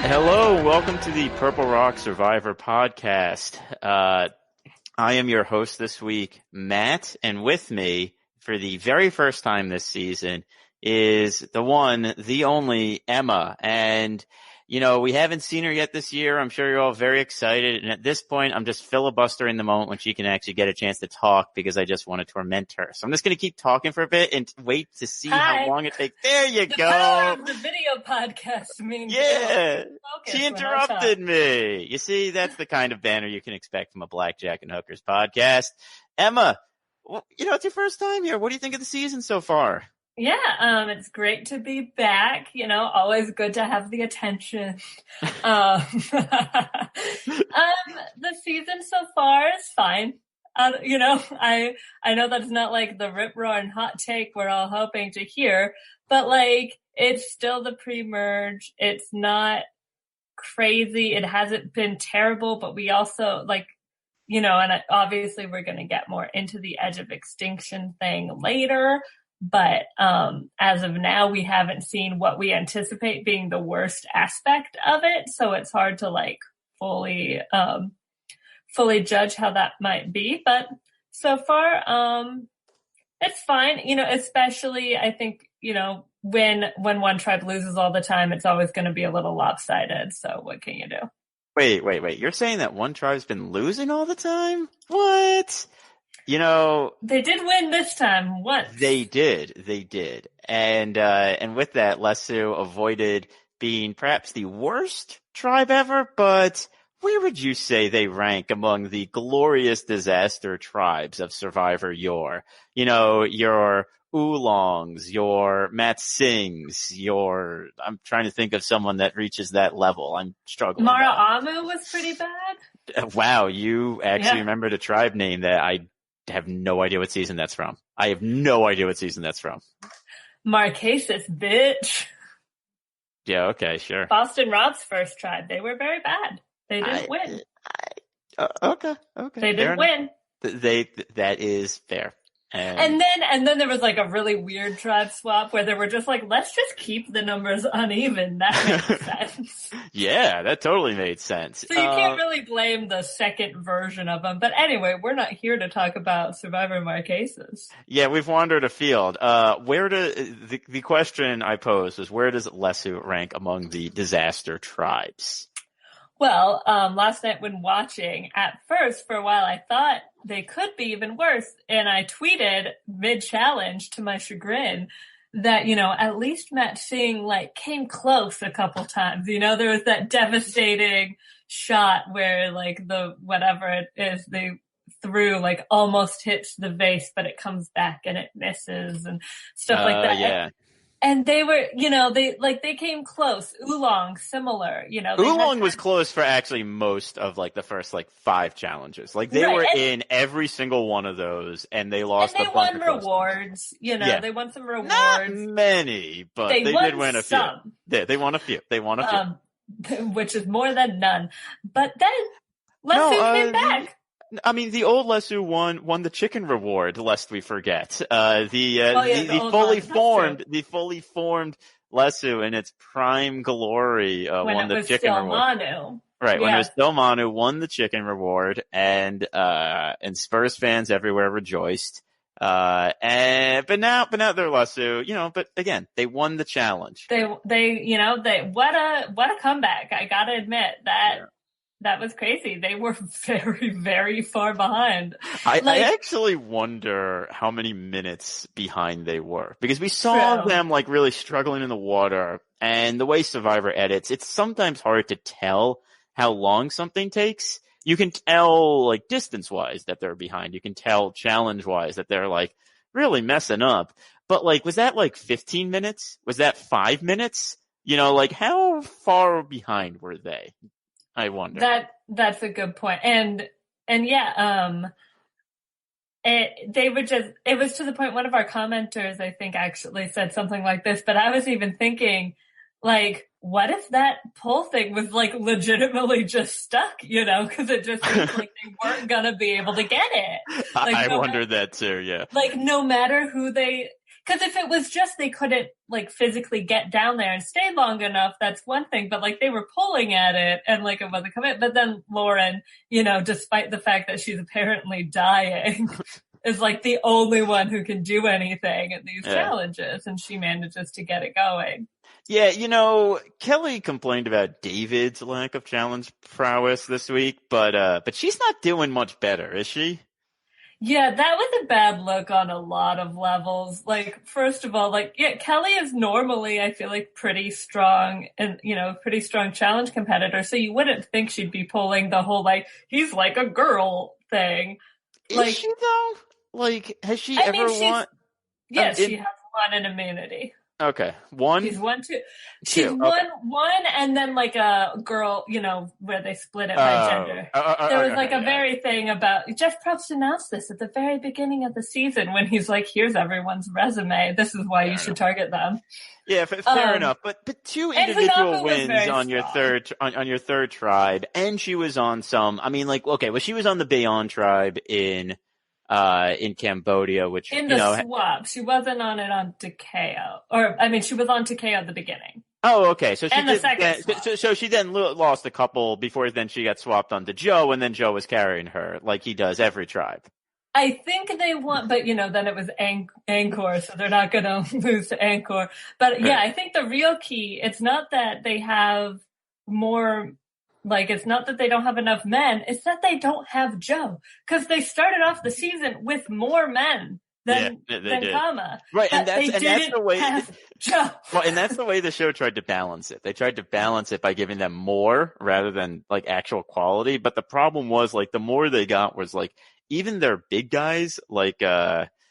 Hello, welcome to the Purple Rock Survivor podcast. I am your host this week, Matt, and with me for the very first time this season is the one, the only Emma. And, you know, we haven't seen her yet this year. I'm sure you're all very excited. And at this point, I'm just filibustering the moment when she can actually get a chance to talk because I just want to torment her. So I'm just going to keep talking for a bit and wait to see how long it takes. There you go. Power of the video podcast means she interrupted me. You see, that's the kind of banner you can expect from a Blackjack and Hookers podcast. Emma, you know, it's your first time here. What do you think of the season so far? Yeah, it's great to be back. You know, always good to have the attention. The season so far is fine. You know, I know that's not like the rip-roaring hot take we're all hoping to hear, but like, it's still the pre-merge. It's not crazy. It hasn't been terrible, but we also like, you know, and obviously we're going to get more into the Edge of Extinction thing later. But as of now, we haven't seen what we anticipate being the worst aspect of it. So it's hard to like fully judge how that might be. But so far, it's fine. You know, especially I think, you know, when one tribe loses all the time, it's always going to be a little lopsided. So what can you do? Wait. You're saying that one tribe's been losing all the time? You know, they did win this time once. They did. And with that, Lesu avoided being perhaps the worst tribe ever, but where would you say they rank among the glorious disaster tribes of Survivor Yore? You know, your Oolongs, your Matsinghs, I'm trying to think of someone that reaches that level. I'm struggling. Mara Amu was pretty bad. Wow, you actually remembered a tribe name that I have no idea what season that's from. Marquesas, bitch. Yeah, okay, sure. Boston Rob's first tribe. They were very bad. They didn't win. Okay. They didn't win. That is fair. And then there was like a really weird tribe swap where they were just like, let's just keep the numbers uneven. That makes sense. Yeah, that totally made sense. So you can't really blame the second version of them. But anyway, we're not here to talk about Survivor Marquesas. Yeah, we've wandered afield. The question I posed was, where does Lesu rank among the disaster tribes? Well, last night when watching, at first, for a while, I thought they could be even worse. And I tweeted mid-challenge to my chagrin that, you know, at least Matt Singh, like, came close a couple times. You know, there was that devastating shot where, like, the whatever it is they threw, like, almost hits the vase, but it comes back and it misses and stuff like that. Yeah. And they were, you know, they came close. Oolong, similar, you know. Oolong was close for actually most of like the first like 5 challenges. Like they were in every single one of those and they lost and they won rewards, you know, they won some rewards. Not many, but they did win a few. Yeah, they won a few. Which is more than none. But then Lesu came back. I mean, the old Lesu won the chicken reward, lest we forget. The fully formed Lesu in its prime glory won the chicken reward. Manu. Right, when it was still Manu, won the chicken reward, and Spurs fans everywhere rejoiced. But now they're Lesu, you know. But again, they won the challenge. They what a comeback! I gotta admit that. Yeah. That was crazy. They were very, very far behind. I actually wonder how many minutes behind they were, because we saw them like really struggling in the water, and the way Survivor edits, it's sometimes hard to tell how long something takes. You can tell like distance-wise that they're behind. You can tell challenge-wise that they're like really messing up. But like, was that like 15 minutes? Was that 5 minutes? You know, like how far behind were they? I wonder. That's a good point. And yeah, it was to the point one of our commenters, I think, actually said something like this, but I was even thinking, like, what if that pull thing was like legitimately just stuck, you know, because it just seems like they weren't gonna be able to get it. Like, I wondered that too, yeah. Like, no matter who Because if it was just they couldn't like physically get down there and stay long enough, that's one thing. But like they were pulling at it and like it wasn't coming. But then Lauren, despite the fact that she's apparently dying, is like the only one who can do anything at these challenges, and she manages to get it going. Yeah, Kelly complained about David's lack of challenge prowess this week, but she's not doing much better, is she? Yeah, that was a bad look on a lot of levels. Like, first of all, Kelly is normally, I feel like, pretty strong and, pretty strong challenge competitor. So you wouldn't think she'd be pulling the whole, he's like a girl thing. Is she though? Like, has she ever won? Yes, she has won an immunity. Okay. One? She's won two. She's won one and then like a girl, where they split it by gender. There was a very thing about, Jeff Probst announced this at the very beginning of the season when he's like, here's everyone's resume. This is why you should target them. Yeah, fair enough. But two individual wins on your third tribe, and she was on some, she was on the Bayon tribe in Cambodia, which in the swap, she wasn't on it on Takeo, she was on Takeo at the beginning. Oh, okay. So she then lost a couple before then she got swapped onto Joe, and then Joe was carrying her like he does every tribe. I think they won, but then it was Angkor, so they're not going to lose to Angkor. But yeah, I think the real key, it's not that they have more. It's not that they don't have enough men, it's that they don't have Joe. Because they started off the season with more men than Kama. Right, and that's the way Joe. Well, and that's the way the show tried to balance it. They tried to balance it by giving them more rather than actual quality. But the problem was the more they got was even their big guys, like Droopy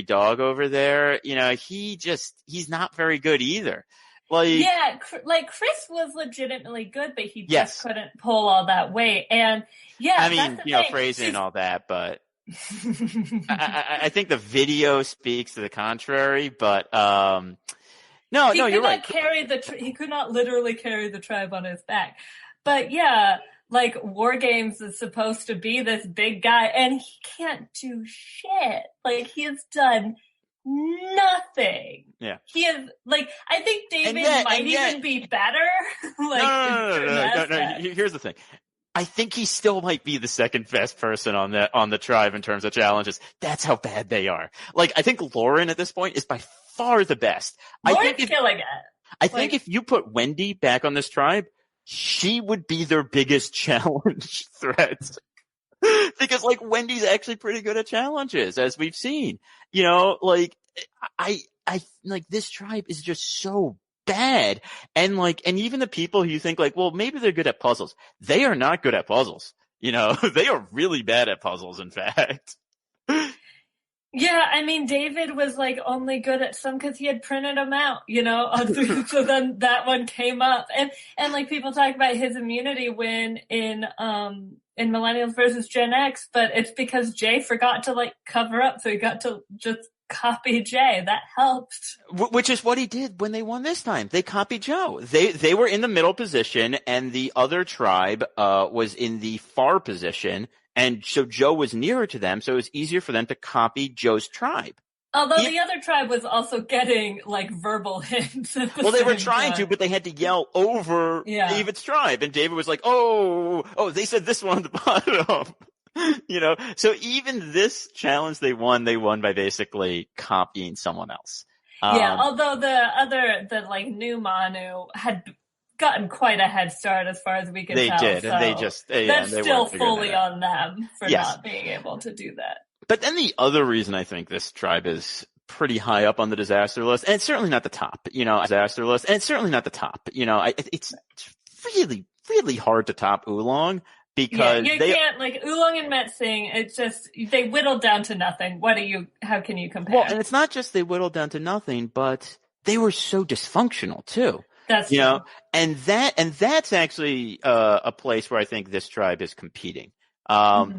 Dog over there, he's not very good either. Chris was legitimately good, but he just couldn't pull all that weight. And phrasing and all that, but I think the video speaks to the contrary. But you're right. He could not literally carry the tribe on his back. But yeah, War Games is supposed to be this big guy, and he can't do shit. He has done nothing. Yeah. He is I think David might even be better. No. Here's the thing. I think he still might be the second best person on the tribe in terms of challenges. That's how bad they are. I think Lauren at this point is by far the best. Lauren's killing it. I think if you put Wendy back on this tribe, she would be their biggest challenge threat. Because Wendy's actually pretty good at challenges, as we've seen. This tribe is just so bad. And even the people who you think well, maybe they're good at puzzles. They are not good at puzzles. They are really bad at puzzles, in fact. Yeah, David was only good at some because he had printed them out, so then that one came up. And people talk about his immunity win in Millennials versus Gen X, but it's because Jay forgot to cover up, so he got to just copy Jay. That helped. Which is what he did when they won this time. They copied Joe. They were in the middle position, and the other tribe was in the far position. And so Joe was nearer to them, so it was easier for them to copy Joe's tribe. Although the other tribe was also getting verbal hints. Well, they were trying to, but they had to yell over David's tribe. And David was like, oh, they said this one on the bottom. So even this challenge they won by basically copying someone else. Although the new Manu had gotten quite a head start as far as we can tell. They did, so and they just that's still fully on them for not being able to do that. But then the other reason I think this tribe is pretty high up on the disaster list, and it's certainly not the top, disaster list, and it's certainly not the top. It's really, really hard to top Oolong because you can't Oolong and Metsing. It's just they whittled down to nothing. How can you compare? Well, and it's not just they whittled down to nothing, but they were so dysfunctional too. That's true. And that's actually a place where I think this tribe is competing,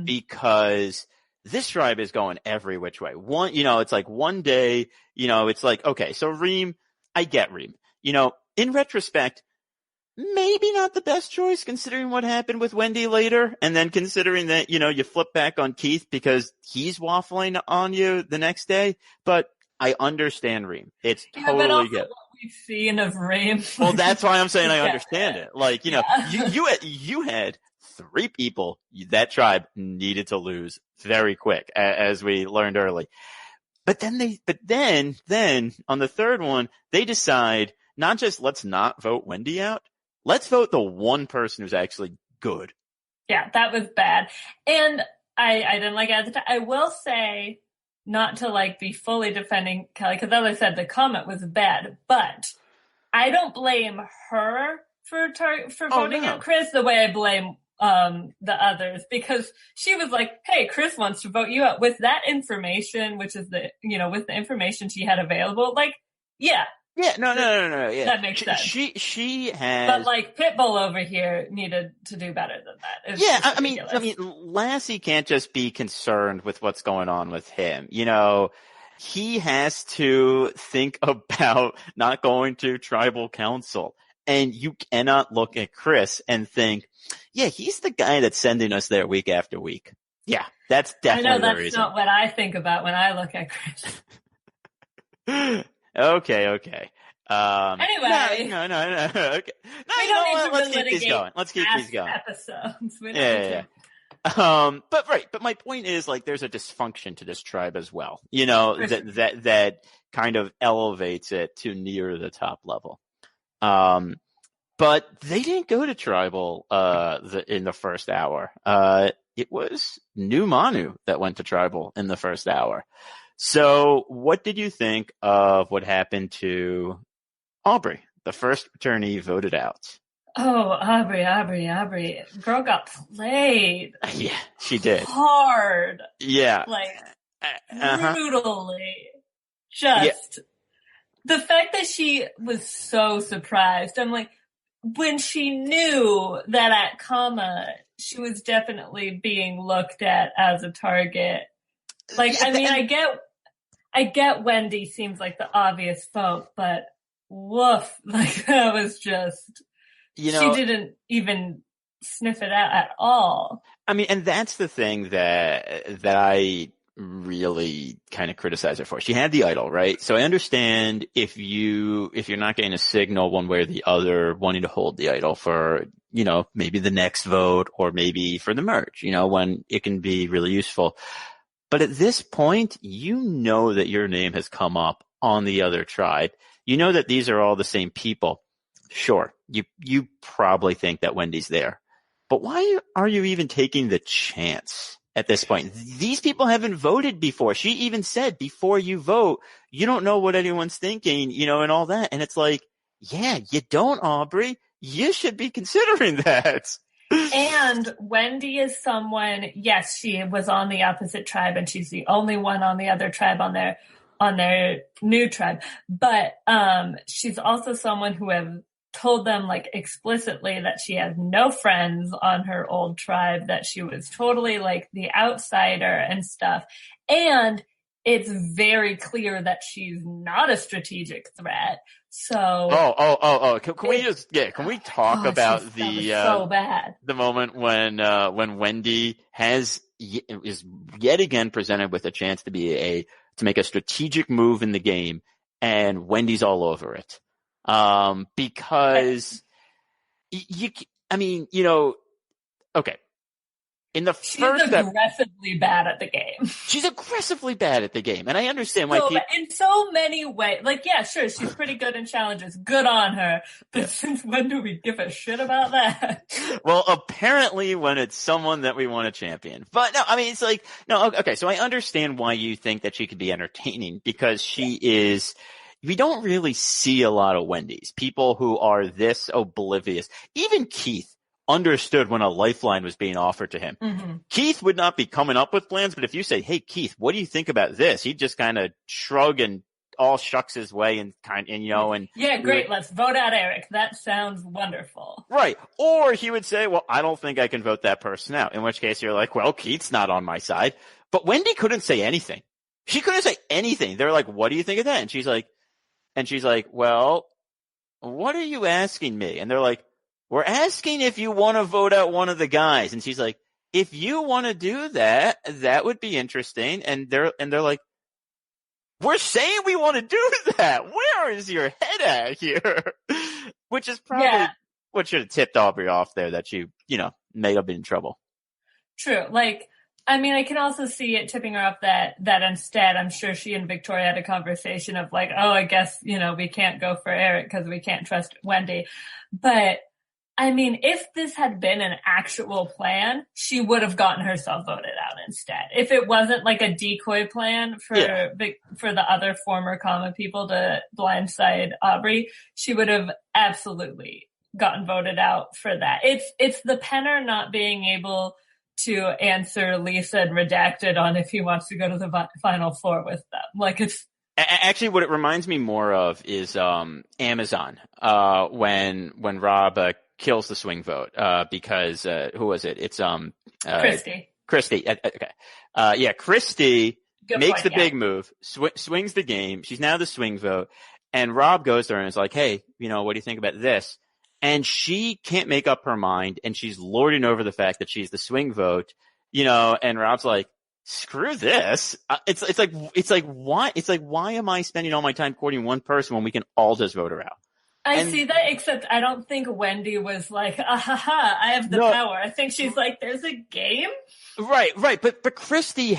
because this tribe is going every which way. It's one day, it's okay, so Reem, I get Reem. In retrospect, maybe not the best choice considering what happened with Wendy later. And then considering that, you flip back on Keith because he's waffling on you the next day. But I understand Reem. It's Yeah, but totally also good. what we've seen of Reem. Well, that's why I'm saying I Yeah. understand it. Like, Yeah. you had 3 people that tribe needed to lose very quick, as we learned early. But then on the third one, they decide not just let's not vote Wendy out, let's vote the one person who's actually good. Yeah, that was bad. And I didn't like it at the time. I will say, not to like be fully defending Kelly, because as I said, the comment was bad, but I don't blame her for voting out Chris the way I blame the others, because she was like, hey, Chris wants to vote you out with that information, which is with the information she had available. Like, yeah. Yeah, no. Yeah. That makes sense. She has. But like Pitbull over here needed to do better than that. It's I mean, Lassie can't just be concerned with what's going on with him. He has to think about not going to tribal council. And you cannot look at Chris and think, yeah, he's the guy that's sending us there week after week. Yeah, that's definitely the reason. Not what I think about when I look at Chris. Okay. Anyway. No. Okay. No, let's keep these going. Episodes. Yeah. But my point is, like, there's a dysfunction to this tribe as well. That kind of elevates it to near the top level. But they didn't go to tribal in the first hour. It was New Manu that went to tribal in the first hour. So what did you think of what happened to Aubrey, the first attorney voted out? Oh, Aubrey. Girl got played. Yeah, she did. Hard. Yeah. Like, brutally. Just, the fact that she was so surprised. I'm like, when she knew that at Comma, she was definitely being looked at as a target. Like, I mean, I get Wendy seems like the obvious vote, but woof, like that was just, she didn't even sniff it out at all. I mean, and that's the thing that I really kind of criticize her for. She had the idol, right? So I understand if you're not getting a signal one way or the other, wanting to hold the idol for, maybe the next vote or maybe for the merge, when it can be really useful. But at this point, that your name has come up on the other tribe. You know that these are all the same people. Sure, you probably think that Wendy's there. But why are you even taking the chance at this point? These people haven't voted before. She even said, before you vote, you don't know what anyone's thinking, and all that. And it's like, yeah, you don't, Aubrey. You should be considering that. And Wendy is someone, yes, she was on the opposite tribe and she's the only one on the other tribe on their new tribe. But she's also someone who have told them like explicitly that she has no friends on her old tribe, that she was totally like the outsider and stuff. And it's very clear that she's not a strategic threat. So can we talk about so bad. The moment when Wendy is yet again presented with a chance to make a strategic move in the game, and Wendy's all over it. Because okay. She's aggressively bad at the game. She's aggressively bad at the game. And I understand why people... In so many ways. Like, yeah, sure, she's pretty good in challenges. Good on her. But since when do we give a shit about that? Well, apparently when it's someone that we want to champion. But no, I mean, it's like... No, okay, so I understand why you think that she could be entertaining. Because she is... We don't really see a lot of Wendy's. People who are this oblivious. Even Keith understood when a lifeline was being offered to him. Mm-hmm. Keith would not be coming up with plans, but if you say, hey, Keith, what do you think about this? He'd just kind of shrug and all shucks his way and yeah, great. Let's vote out Eric. That sounds wonderful. Right. Or he would say, well, I don't think I can vote that person out. In which case you're like, well, Keith's not on my side. But Wendy couldn't say anything. She couldn't say anything. They're like, what do you think of that? And she's like, well, what are you asking me? And they're like, we're asking if you want to vote out one of the guys. And she's like, if you want to do that, that would be interesting. And they're like, we're saying we want to do that. Where is your head at here? Which is probably what should have tipped Aubrey off there, that she, may have been in trouble. True. Like, I mean, I can also see it tipping her off that instead, I'm sure she and Victoria had a conversation of like, oh, I guess, we can't go for Eric because we can't trust Wendy. But I mean, if this had been an actual plan, she would have gotten herself voted out instead. If it wasn't like a decoy plan for the other former comma people to blindside Aubrey, she would have absolutely gotten voted out for that. It's the Penner not being able to answer Lisa and Redacted on if he wants to go to the final four with them. Like, it's actually what it reminds me more of is Amazon when Rob kills the swing vote because who was it? It's Christy. Okay. Christy makes the big move, swings the game. She's now the swing vote, and Rob goes to her and is like, "Hey, what do you think about this?" And she can't make up her mind, and she's lording over the fact that she's the swing vote, and Rob's like, screw this. It's like, why am I spending all my time courting one person when we can all just vote her out? I see that, except I don't think Wendy was like, I have the power. I think she's like, there's a game. Right. But Christy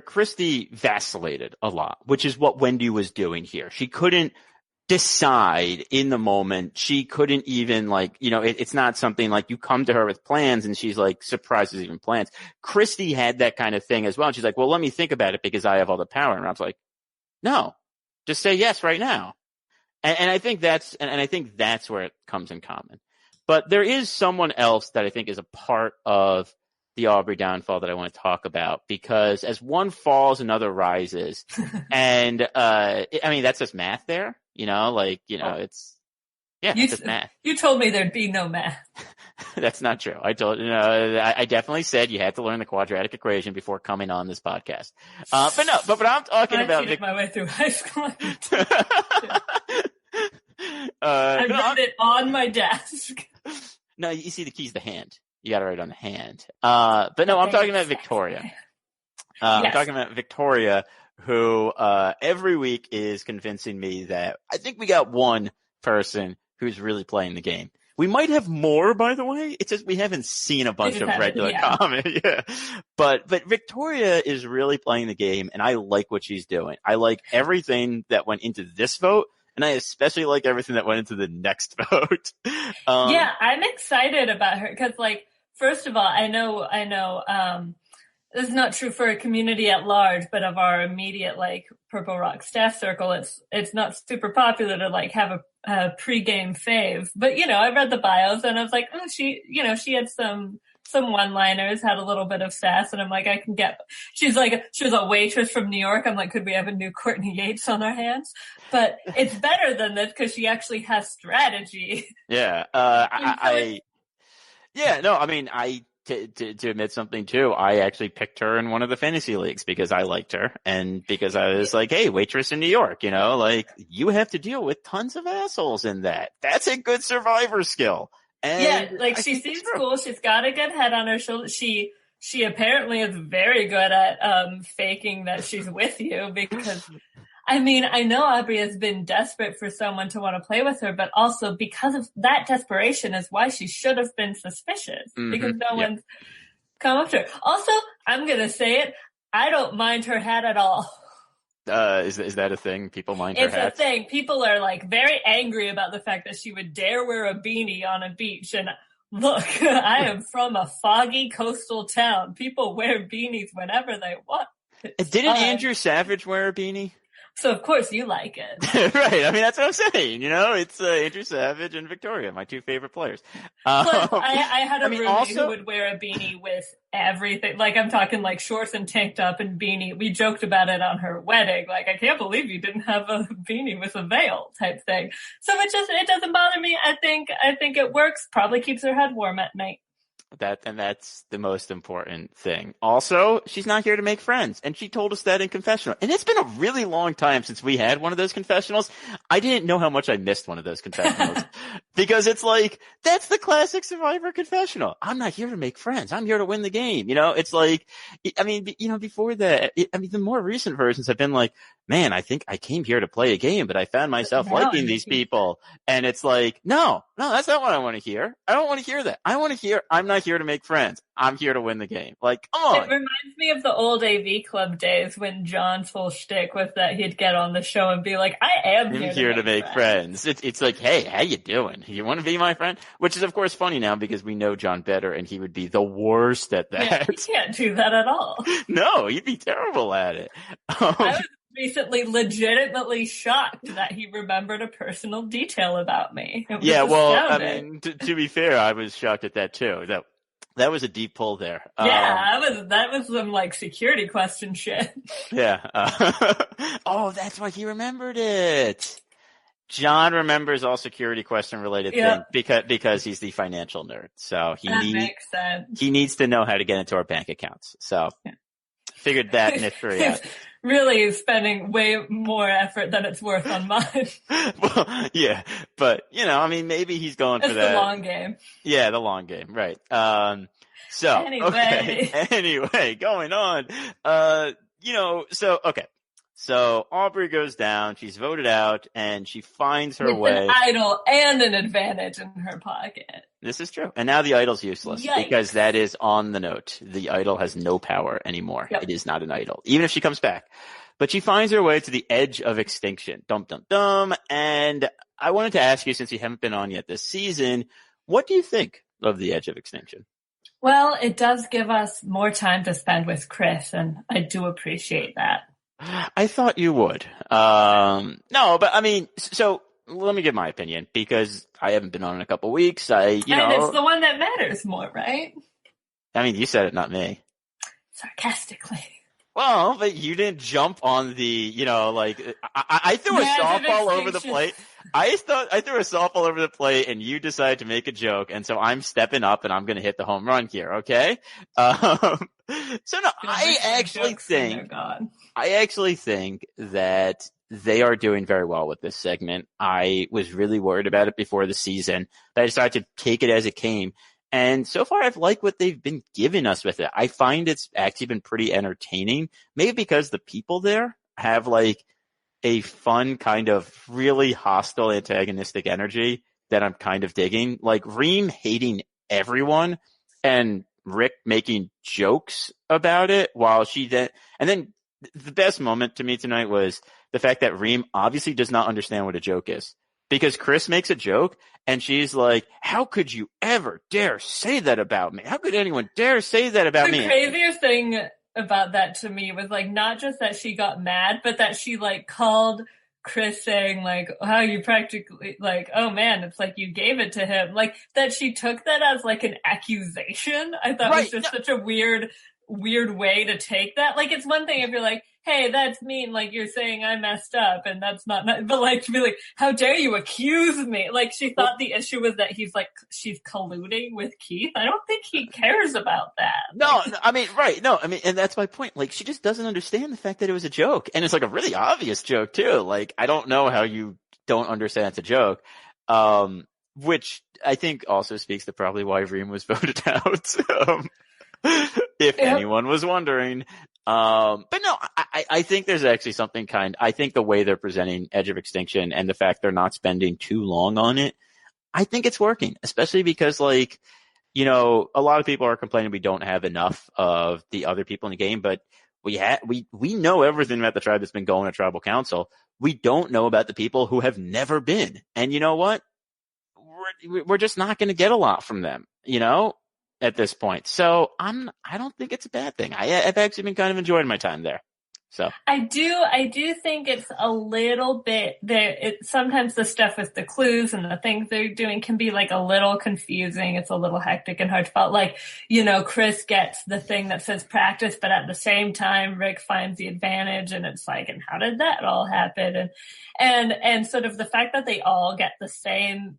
Christy vacillated a lot, which is what Wendy was doing here. She couldn't decide in the moment. She couldn't even it's not something like you come to her with plans and she's like surprised there's even plans. Christy had that kind of thing as well. And she's like, well, let me think about it because I have all the power. And Rob's like, no, just say yes right now. And I think that's where it comes in common. But there is someone else that I think is a part of the Aubrey downfall that I want to talk about, because as one falls, another rises. And, that's just math there, it's just math. You told me there'd be no math. That's not true. I told I definitely said you had to learn the quadratic equation before coming on this podcast. But I'm talking about my way through high school. I wrote it on my desk. No, you see, the key's the hand. You got to write it on the hand. But no, I'm talking about Victoria. Yes. I'm talking about Victoria, who every week is convincing me that I think we got one person who's really playing the game. We might have more, by the way. It's just we haven't seen a bunch of regular comedy. Yeah. But Victoria is really playing the game, and I like what she's doing. I like everything that went into this vote, and I especially like everything that went into the next vote. I'm excited about her because, first of all, I know, this is not true for a community at large, but of our immediate, Purple Rock staff circle, it's not super popular to, have a pregame fave. But, I read the bios and I was like, oh, she had some one-liners, had a little bit of sass, and I'm like, she was a waitress from New York. I'm like, could we have a new Courtney Yates on our hands? But it's better than this because she actually has strategy. Yeah. To admit something too, I actually picked her in one of the fantasy leagues because I liked her and because I was like, hey, waitress in New York, you have to deal with tons of assholes in that. That's a good survivor skill. And she seems cool. She's got a good head on her shoulder. She apparently is very good at faking that she's with you because I know Aubrey has been desperate for someone to want to play with her, but also because of that desperation is why she should have been suspicious because no one's come up to her. Also, I'm going to say it. I don't mind her hat at all. Is that a thing? People mind her hat? It's a thing. People are very angry about the fact that she would dare wear a beanie on a beach. And look, I am from a foggy coastal town. People wear beanies whenever they want. Didn't Andrew Savage wear a beanie? So of course you like it. Right. That's what I'm saying. It's Andrew Savage and Victoria, my two favorite players. Plus, I had a roommate who would wear a beanie with everything. I'm talking shorts and tank top and beanie. We joked about it on her wedding. I can't believe you didn't have a beanie with a veil type thing. So it doesn't bother me. I think it works. Probably keeps her head warm at night. That's the most important thing. Also, she's not here to make friends, and she told us that in confessional. And it's been a really long time since we had one of those confessionals. I didn't know how much I missed one of those confessionals because it's like that's the classic Survivor confessional. I'm not here to make friends. I'm here to win the game. It's like, I mean, before that, the more recent versions have been like, man, I think I came here to play a game, but I found myself liking these people. And it's like, no, that's not what I want to hear. I don't want to hear that. I want to hear, I'm not here to make friends. I'm here to win the game. Like, come on. It reminds me of the old AV Club days when John's whole shtick was that he'd get on the show and be like, I am here to make friends. It's like, hey, how you doing? You want to be my friend? Which is, of course, funny now because we know John better and he would be the worst at that. Yeah, he can't do that at all. No, he'd be terrible at it. I was recently legitimately shocked that he remembered a personal detail about me. Yeah, well, astounding. I mean, to be fair, I was shocked at that too. That was a deep pull there. Yeah, that was some like security question shit. Yeah. Oh, that's why he remembered it. John remembers all security question related things because he's the financial nerd. So makes sense. He needs to know how to get into our bank accounts. So figured that mystery out. Really spending way more effort than it's worth on mine. Well, yeah, but maybe he's going for that. It's the long game. Yeah, the long game, right? Anyway, going on. So Aubrey goes down. She's voted out, and she finds her way. An idol and an advantage in her pocket. This is true. And now the idol's useless. Yikes. Because that is on the note. The idol has no power anymore. Yep. It is not an idol, even if she comes back. But she finds her way to the edge of extinction. Dum, dum, dum. And I wanted to ask you, since you haven't been on yet this season, what do you think of the edge of extinction? Well, it does give us more time to spend with Chris, and I do appreciate that. I thought you would. No, but I mean, so let me give my opinion because I haven't been on in a couple weeks. And it's the one that matters more, right? I mean, you said it, not me. Sarcastically. Well, but you didn't jump on the, I threw a softball over the plate. I threw a softball over the plate and you decided to make a joke. And so I'm stepping up and I'm going to hit the home run here. Okay. So no, I actually think that they are doing very well with this segment. I was really worried about it before the season, but I decided to take it as it came. And so far, I've liked what they've been giving us with it. I find it's actually been pretty entertaining, maybe because the people there have like a fun kind of really hostile antagonistic energy that I'm kind of digging. Like Reem hating everyone and Rick making jokes about it while and then the best moment to me tonight was the fact that Reem obviously does not understand what a joke is. Because Chris makes a joke and she's like, how could you ever dare say that about me? How could anyone dare say that about me? The craziest thing about that to me was like, not just that she got mad, but that she like called Chris saying like, how you practically like, oh man, it's like you gave it to him. Like that she took that as like an accusation. I thought was just such a weird way to take that. Like it's one thing if you're like, hey, that's mean, like you're saying I messed up and that's not, but like to be like, how dare you accuse me? Like she thought the issue was that she's colluding with Keith. I don't think he cares about that. No, I mean, right. No, I mean, and that's my point. Like she just doesn't understand the fact that it was a joke. And it's like a really obvious joke too. Like I don't know how you don't understand it's a joke. Which I think also speaks to probably why Reem was voted out. If anyone was wondering. But no, I think there's actually something I think the way they're presenting Edge of Extinction and the fact they're not spending too long on it, I think it's working, especially because a lot of people are complaining we don't have enough of the other people in the game, but we know everything about the tribe that's been going to tribal council. We don't know about the people who have never been. And you know what? We're just not going to get a lot from them, at this point. So I don't think it's a bad thing. I've actually been kind of enjoying my time there. So I do think it's a little bit there. Sometimes the stuff with the clues and the things they're doing can be like a little confusing. It's a little hectic and hard to follow. Like, Chris gets the thing that says practice, but at the same time, Rick finds the advantage and it's like, and how did that all happen? And sort of the fact that they all get the same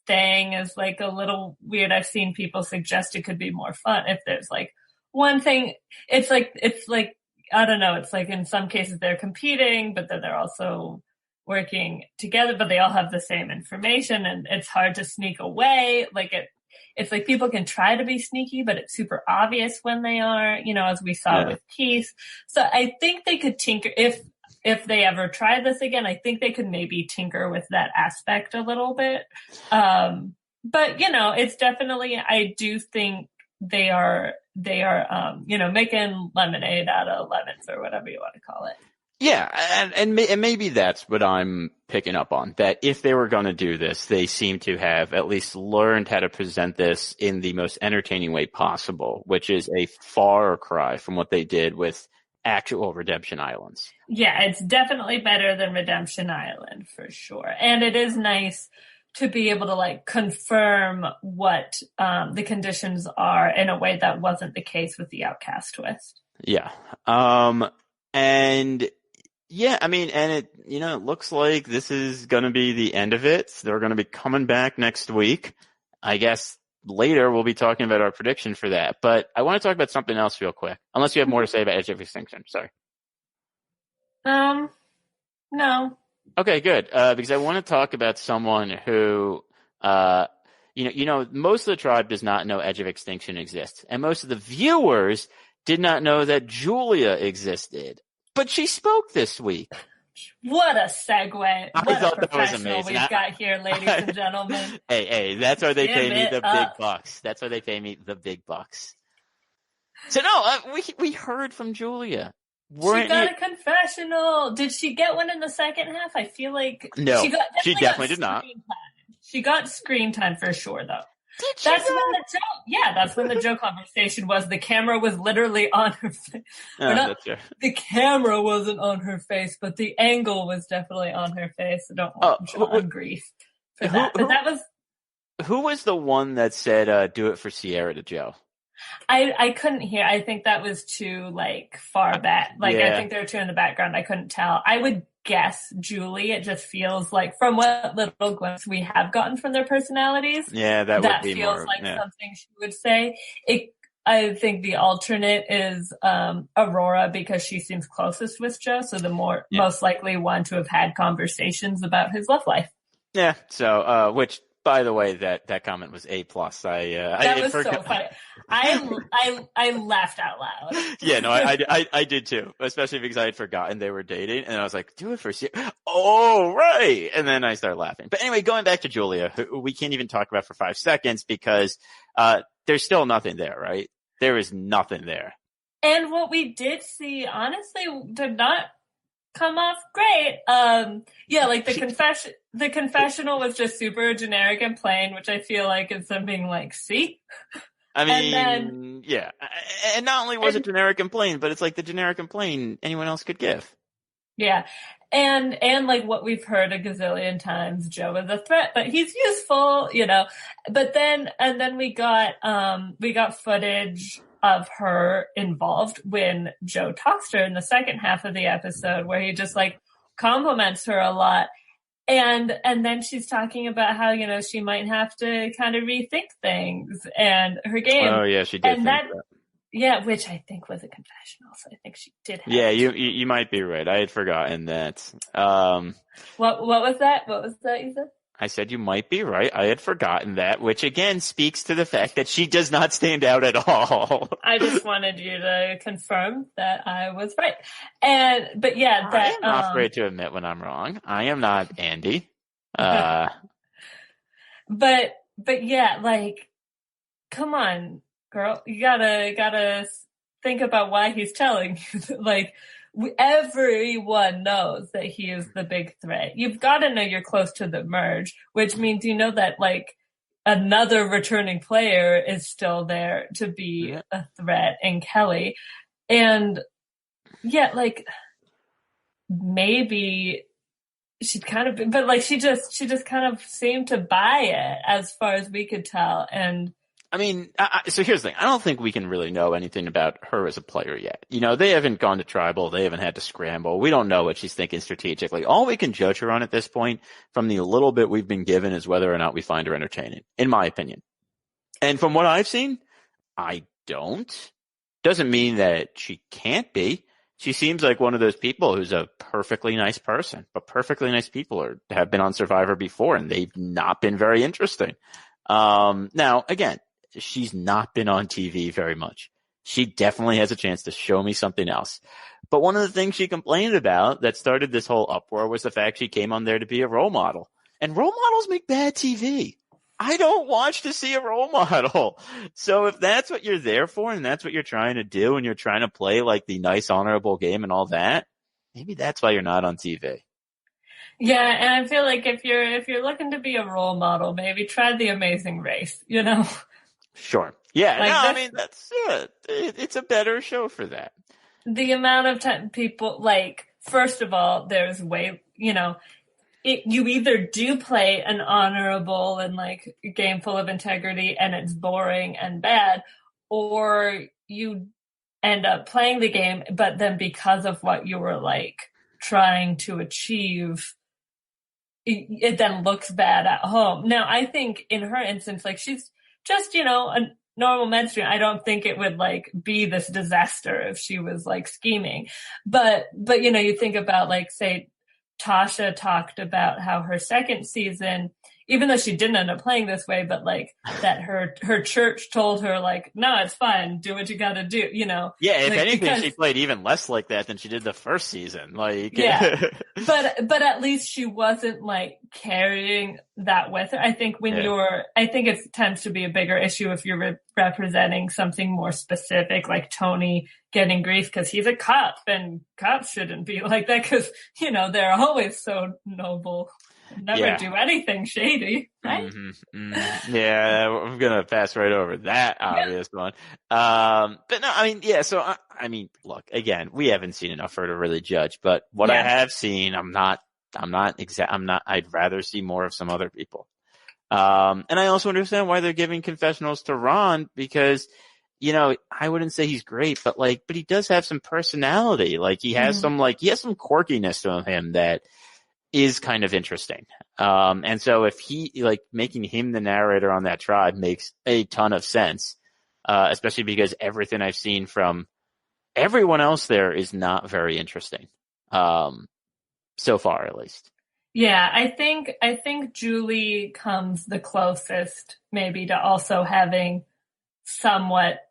thing is like a little weird. I've seen people suggest it could be more fun if there's like one thing. It's like, I don't know. It's like in some cases they're competing, but then they're also working together, but they all have the same information and it's hard to sneak away. Like it's like people can try to be sneaky, but it's super obvious when they are, as we saw with Keith. So I think they could tinker if they ever try this again. I think they could maybe tinker with that aspect a little bit. But it's definitely, I do think they are making lemonade out of lemons or whatever you want to call it. Yeah, and maybe that's what I'm picking up on, that if they were going to do this, they seem to have at least learned how to present this in the most entertaining way possible, which is a far cry from what they did with actual Redemption Islands. Yeah, it's definitely better than Redemption Island for sure. And it is nice to be able to like confirm what the conditions are in a way that wasn't the case with the Outcast twist. Yeah. And yeah, I mean, and it, it looks like this is going to be the end of it. They're going to be coming back next week. I guess later we'll be talking about our prediction for that. But I want to talk about something else real quick. Unless you have more to say about Edge of Extinction. Sorry. No. Okay, good. Because I want to talk about someone who, most of the tribe does not know Edge of Extinction exists. And most of the viewers did not know that Julia existed. But she spoke this week. What a segue. What I thought that was professional amazing. we've got here, ladies and gentlemen. Hey, that's why they pay me the big bucks. That's why they pay me the big bucks. So no, we heard from Julia. She got a confessional. Did she get one in the second half? I feel like no, she definitely did not. She got screen time for sure, though. Did she? That's when the Joe conversation was. The camera was literally on her face. That's true. The camera wasn't on her face, but the angle was definitely on her face. I don't want John grief for that. But that was. Who was the one that said, do it for Sierra to Joe? I couldn't hear. I think that was too far back. I think there were two in the background. I couldn't tell. I would guess Julie. It just feels like from what little glimpse we have gotten from their personalities. Yeah, that would be feels more, like something she would say. I think the alternate is Aurora because she seems closest with Joe. So the most likely one to have had conversations about his love life. Yeah. So which. By the way, that comment was A+. That was so funny. I laughed out loud. Yeah, no, I did too, especially because I had forgotten they were dating, and I was like, do it for Sierra. Oh, right. And then I started laughing. But anyway, going back to Julia, who we can't even talk about for 5 seconds because there's still nothing there, right? There is nothing there. And what we did see, honestly, did not come off great. The confessional was just super generic and plain, which I feel like is something like, see? I mean, yeah. And not only was it generic and plain, but it's like the generic and plain anyone else could give. Yeah. And like what we've heard a gazillion times, Joe is a threat, but he's useful, But then we got footage of her involved when Joe talks to her in the second half of the episode where he just compliments her a lot. And then she's talking about how, she might have to kind of rethink things and her game. Oh yeah, she did. And that. Yeah, which I think was a confessional, so I think she did have you might be right. I had forgotten that. What was that? What was that you said? I said you might be right. I had forgotten that, which again speaks to the fact that she does not stand out at all. I just wanted you to confirm that I was right. But yeah, I am not afraid to admit when I'm wrong. I am not Andy. But yeah, come on, girl, you gotta think about why he's telling you. Everyone knows that he is the big threat. You've got to know you're close to the merge, which means that another returning player is still there to be a threat in Kelly. And yeah, maybe she'd kind of been, but she just kind of seemed to buy it as far as we could tell. And I mean, so here's the thing. I don't think we can really know anything about her as a player yet. You know, they haven't gone to tribal. They haven't had to scramble. We don't know what she's thinking strategically. All we can judge her on at this point from the little bit we've been given is whether or not we find her entertaining, in my opinion. And from what I've seen, I don't. Doesn't mean that she can't be. She seems like one of those people who's a perfectly nice person, but perfectly nice people have been on Survivor before and they've not been very interesting. Now, again, she's not been on TV very much. She definitely has a chance to show me something else. But one of the things she complained about that started this whole uproar was the fact she came on there to be a role model. And role models make bad TV. I don't watch to see a role model. So if that's what you're there for and that's what you're trying to do and you're trying to play like the nice, honorable game and all that, maybe that's why you're not on TV. Yeah, and I feel like if you're looking to be a role model, maybe try The Amazing Race, you know? Sure. Yeah, Like no, I this, mean, that's it's a better show for that. the amount of time people, like, first of all, there's way, you know, you either do play an honorable and like game full of integrity and it's boring and bad, or you end up playing the game, but then because of what you were like trying to achieve, it then looks bad at home. Now, I think in her instance, like she's just, you know, a normal med student. I don't think it would like be this disaster if she was like scheming. But, you know, you think about like, say, Tasha talked about how her second season, even though she didn't end up playing this way, but like that her church told her like, no, it's fine. Do what you got to do, you know? Yeah, if like, anything, because, she played even less like that than she did the first season. Like, yeah, but at least she wasn't like carrying that with her. I think when yeah. I think it tends to be a bigger issue if you're representing something more specific, like Tony getting grief because he's a cop and cops shouldn't be like that because, you know, they're always so noble. Never do anything shady, right? Mm-hmm. Mm-hmm. Yeah, I'm gonna pass right over that obvious one. But no, I mean, yeah. So I mean, look, again, we haven't seen enough for her to really judge. But what I have seen, I'd rather see more of some other people. And I also understand why they're giving confessionals to Ron because, you know, I wouldn't say he's great, but he does have some personality. Like he has some quirkiness to him that is kind of interesting. And so if making him the narrator on that tribe makes a ton of sense, especially because everything I've seen from everyone else there is not very interesting. So far at least. Yeah, I think Julie comes the closest maybe to also having somewhat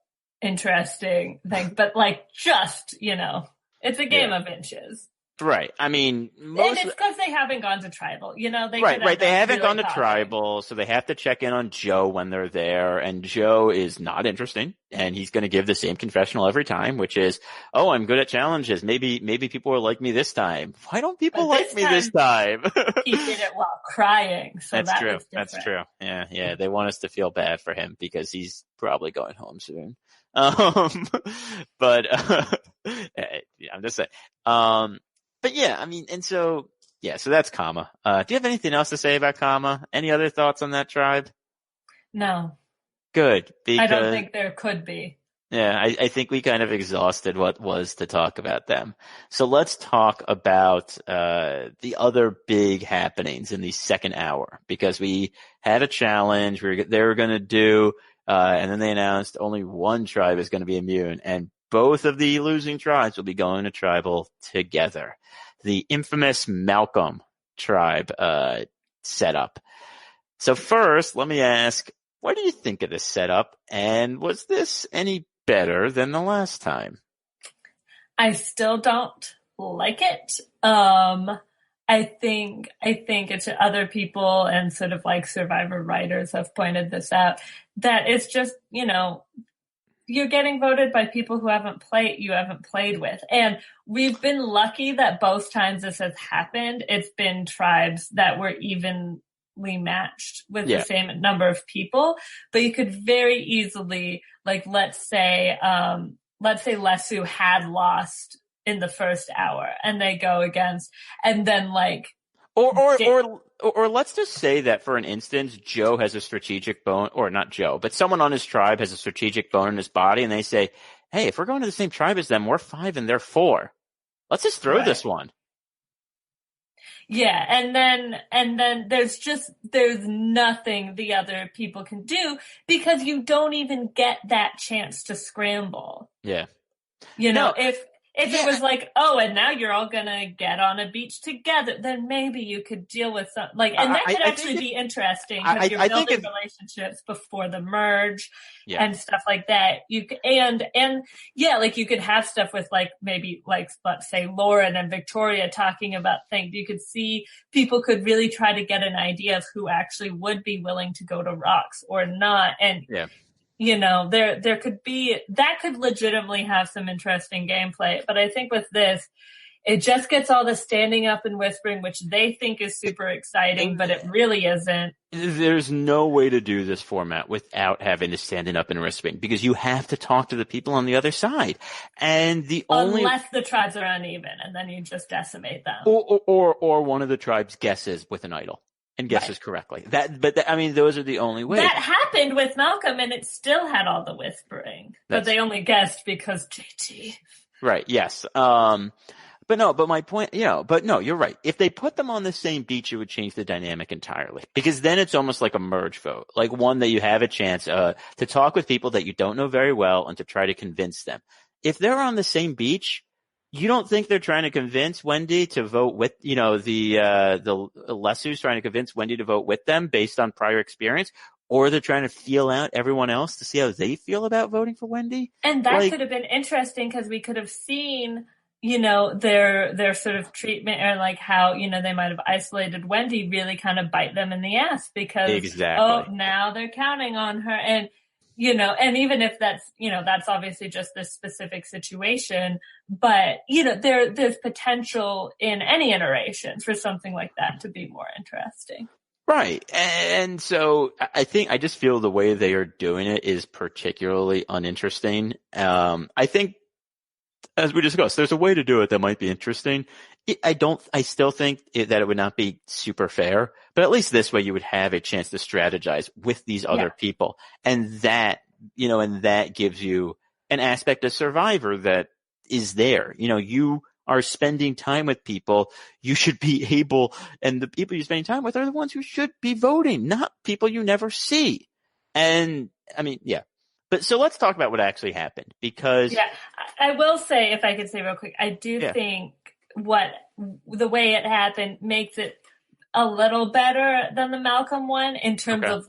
interesting thing, but like just, you know, it's a game of inches. Right. I mean, and it's because they haven't gone to tribal. You know, they haven't gone to tribal, so they have to check in on Joe when they're there. And Joe is not interesting, and he's going to give the same confessional every time, which is, "Oh, I'm good at challenges. Maybe people will like me this time. Why don't people like me this time?" He did it while crying. So that's true. That's true. Yeah. They want us to feel bad for him because he's probably going home soon. But I'm just saying. But yeah, I mean, and so, yeah, so that's Kama. Do you have anything else to say about Kama? Any other thoughts on that tribe? No. Good. I don't think there could be. Yeah, I think we kind of exhausted what was to talk about them. So let's talk about the other big happenings in the second hour because we had a challenge they were going to do, and then they announced only one tribe is going to be immune, and both of the losing tribes will be going to tribal together. The infamous Malcolm tribe setup. So first, let me ask, what do you think of this setup? And was this any better than the last time? I still don't like it. I think it's other people and sort of like Survivor writers have pointed this out that it's just, you know, you're getting voted by people who you haven't played with. And we've been lucky that both times this has happened, it's been tribes that were evenly matched with the same number of people. But you could very easily, like, let's say Lesu had lost in the first hour and they go against, and then like, Or let's just say that for an instance, Joe has a strategic bone, or not Joe, but someone on his tribe has a strategic bone in his body, and they say, "Hey, if we're going to the same tribe as them, we're 5 and they're 4. Let's just throw this one." Yeah, and then there's nothing the other people can do because you don't even get that chance to scramble. Yeah. If it was like, oh, and now you're all gonna get on a beach together, then maybe you could deal with and that could actually be interesting because you're building relationships before the merge and stuff like that. You could have stuff with maybe let's say Lauren and Victoria talking about things. You could see people could really try to get an idea of who actually would be willing to go to rocks or not, and there could be that could legitimately have some interesting gameplay. But I think with this, it just gets all the standing up and whispering, which they think is super exciting, but it really isn't. There's no way to do this format without having the standing up and whispering because you have to talk to the people on the other side. And unless the tribes are uneven and then you just decimate them. Or one of the tribes guesses with an idol. And guesses correctly. Those are the only ways. That happened with Malcolm, and it still had all the whispering. But they only guessed because JT. Right, yes. But my point, you're right. If they put them on the same beach, it would change the dynamic entirely. Because then it's almost like a merge vote. Like one that you have a chance to talk with people that you don't know very well and to try to convince them. If they're on the same beach, you don't think they're trying to convince Wendy to vote with, the Lessu's trying to convince Wendy to vote with them based on prior experience, or they're trying to feel out everyone else to see how they feel about voting for Wendy? And that could have been interesting because we could have seen, their sort of treatment or how, they might have isolated Wendy really kind of bite them in the ass because, now they're counting on her. And, and even if that's obviously just this specific situation, but, there's potential in any iteration for something like that to be more interesting. Right. And so I just feel the way they are doing it is particularly uninteresting. I think, as we discussed, there's a way to do it that might be interesting. I still think that it would not be super fair, but at least this way you would have a chance to strategize with these other people. And that gives you an aspect of Survivor that is there. You are spending time with people. You should be able, and the people you're spending time with are the ones who should be voting, not people you never see. And But so let's talk about what actually happened because. Yeah, I will say, if I could say real quick, I do think the way it happened makes it a little better than the Malcolm one in terms of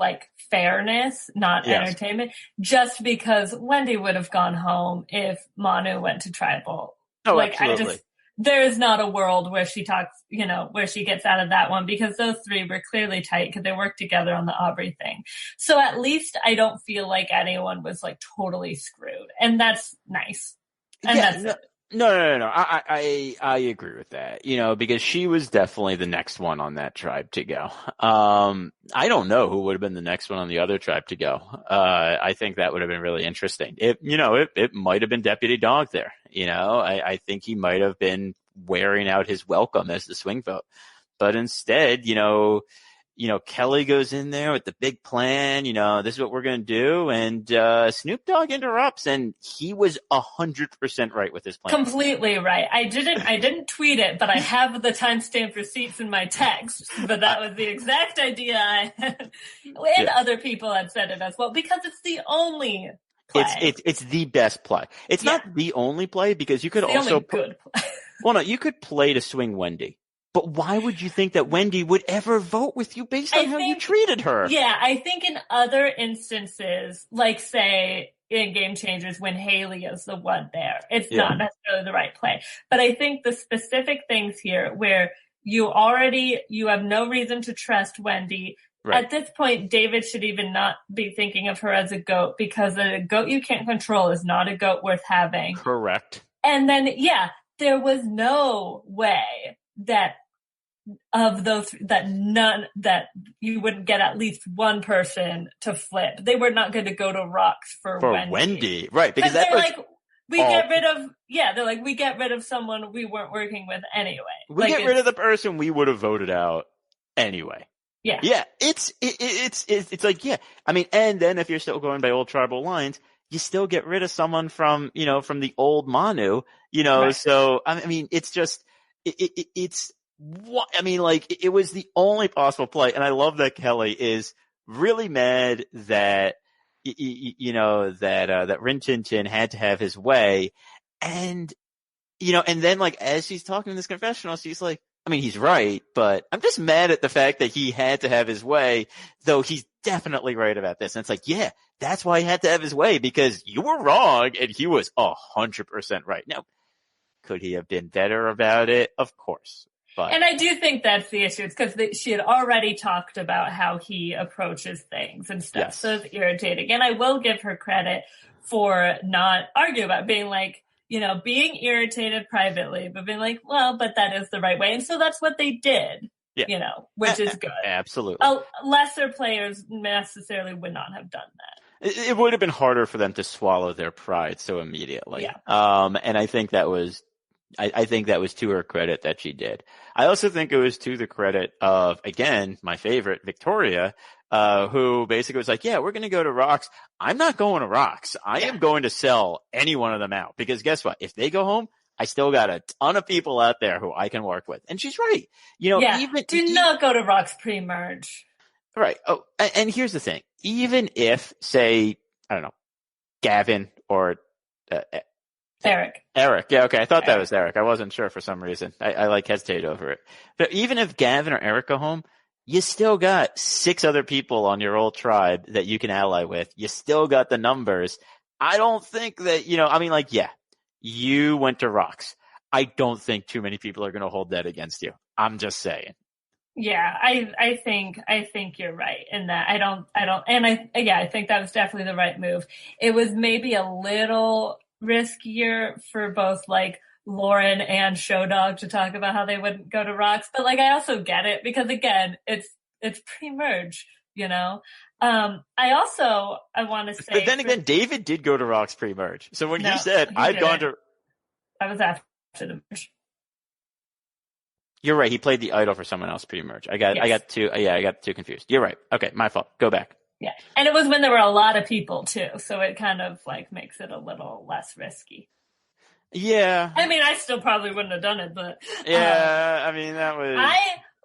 fairness, not entertainment, just because Wendy would have gone home if Manu went to tribal. Oh, absolutely. There is not a world where she talks, where she gets out of that one because those three were clearly tight because they worked together on the Aubrey thing. So at least I don't feel like anyone was totally screwed, and that's nice. And that's it. No. I agree with that, because she was definitely the next one on that tribe to go. I don't know who would have been the next one on the other tribe to go. I think that would have been really interesting. It might have been Deputy Dog there. I think he might have been wearing out his welcome as the swing vote, but instead, Kelly goes in there with the big plan, this is what we're going to do. And, Snoop Dogg interrupts and he was 100% right with his plan. Completely right. I didn't tweet it, but I have the timestamp receipts in my text, but that was the exact idea I had. And other people had said it as well, because it's the only play. It's the best play. It's not the only play because you could also good play. Well, no, you could play to swing Wendy. But why would you think that Wendy would ever vote with you based on how you treated her? Yeah, I think in other instances, say in Game Changers when Haley is the one there, it's not necessarily the right play. But I think the specific things here where you have no reason to trust Wendy. Right. At this point, David should even not be thinking of her as a goat because a goat you can't control is not a goat worth having. Correct. And then, there was no way that you wouldn't get at least one person to flip. They were not going to go to rocks for Wendy. Right? Because that was we get rid of, they're like, we get rid of someone we weren't working with anyway. We like, get rid of the person we would have voted out anyway. Yeah. Yeah. It's like, yeah. I mean, and then if you're still going by old tribal lines, you still get rid of someone from, from the old Manu, Right. so, I mean, it's just, it's what, I mean, like, it was the only possible play. And I love that Kelly is really mad that, that Rin Tin Tin had to have his way. And, and then like, as she's talking in this confessional, she's like, I mean, he's right, but I'm just mad at the fact that he had to have his way, though he's definitely right about this. And it's like, yeah, that's why he had to have his way, because you were wrong and he was 100% right. Now, could he have been better about it? Of course. But. And I do think that's the issue. It's because she had already talked about how he approaches things and stuff. Yes. So it's irritating. And I will give her credit for not arguing about being like, being irritated privately, but being like, well, but that is the right way. And so that's what they did, which is good. Absolutely. Lesser players necessarily would not have done that. It would have been harder for them to swallow their pride so immediately. Yeah. And I think that was, I think that was to her credit that she did. I also think it was to the credit of, again, my favorite, Victoria, who basically was like, yeah, we're going to go to Rocks. I'm not going to Rocks. I am going to sell any one of them out, because guess what? If they go home, I still got a ton of people out there who I can work with. And she's right. Do not go to Rocks pre-merge. Right. Oh, and here's the thing. Even if, say, I don't know, Gavin or Eric. Yeah, okay. I thought that was Eric. I wasn't sure for some reason. I like hesitate over it. But even if Gavin or Eric go home, you still got 6 other people on your old tribe that you can ally with. You still got the numbers. I don't think that, I mean, like, yeah, you went to Rocks. I don't think too many people are going to hold that against you. I'm just saying. Yeah, I think you're right in that. I think that was definitely the right move. It was maybe a little riskier for both like Lauren and Showdog to talk about how they wouldn't go to Rocks, but like I also get it, because again, it's pre-merge, I want to say, but then again, David did go to Rocks pre-merge. So when you said I'd gone to, that was after the merge. You're right. He played the idol for someone else pre-merge. I got too confused. You're right. Okay, my fault. Go back. Yeah. And it was when there were a lot of people too. So it kind of like makes it a little less risky. Yeah. I mean, I still probably wouldn't have done it, but. Yeah. I mean, that was.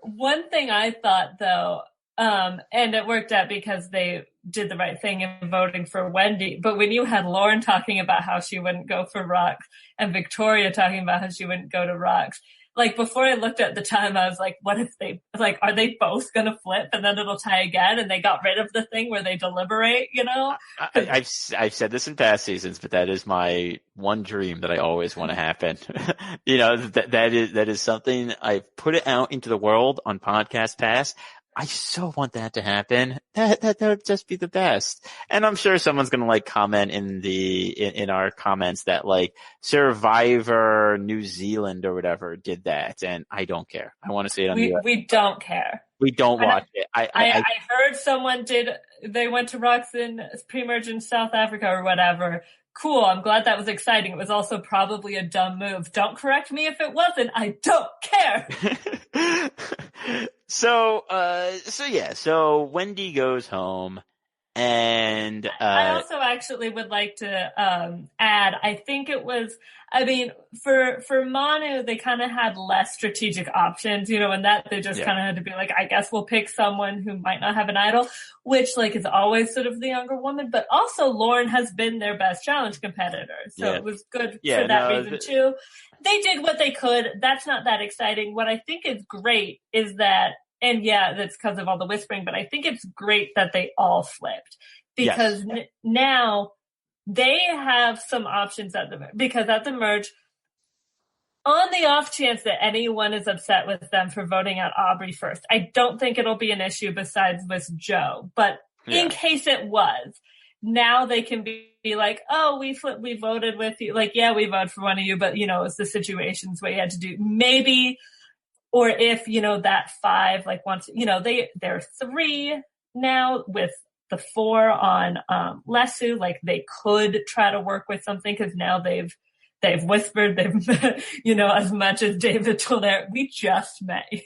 One thing I thought though, and it worked out because they did the right thing in voting for Wendy. But when you had Lauren talking about how she wouldn't go for Rocks and Victoria talking about how she wouldn't go to Rocks, like before I looked at the time, I was like, what if are they both going to flip and then it'll tie again? And they got rid of the thing where they deliberate, I've said this in past seasons, but that is my one dream that I always want to happen. That is something I've put it out into the world on Podcast Pass. I so want that to happen. That would just be the best. And I'm sure someone's going to like comment in our comments that like Survivor New Zealand or whatever did that. And I don't care. I want to see it on the We don't care. We don't watch it. I heard someone they went to Rocks in pre-merge in South Africa or whatever. Cool. I'm glad that was exciting. It was also probably a dumb move. Don't correct me if it wasn't. I don't care. So Wendy goes home, and I also actually would like to add, I think it was, I mean, for Manu, they kind of had less strategic options, and that they just kind of had to be like, I guess we'll pick someone who might not have an idol, which like is always sort of the younger woman, but also Lauren has been their best challenge competitor. So it was good for that reason too. They did what they could. That's not that exciting. What I think is great is that, and that's because of all the whispering, but I think it's great that they all flipped, because now they have some options because at the merge, on the off chance that anyone is upset with them for voting out Aubrey first, I don't think it'll be an issue besides with Joe, but in case it was, now they can be like, oh, we voted with you. Like, we voted for one of you, but it's the situations where you had to do maybe, or if, that 5, like once, they're 3 now with the 4 on Lesu, like they could try to work with something because now they've whispered, as much as David told her, we just met you.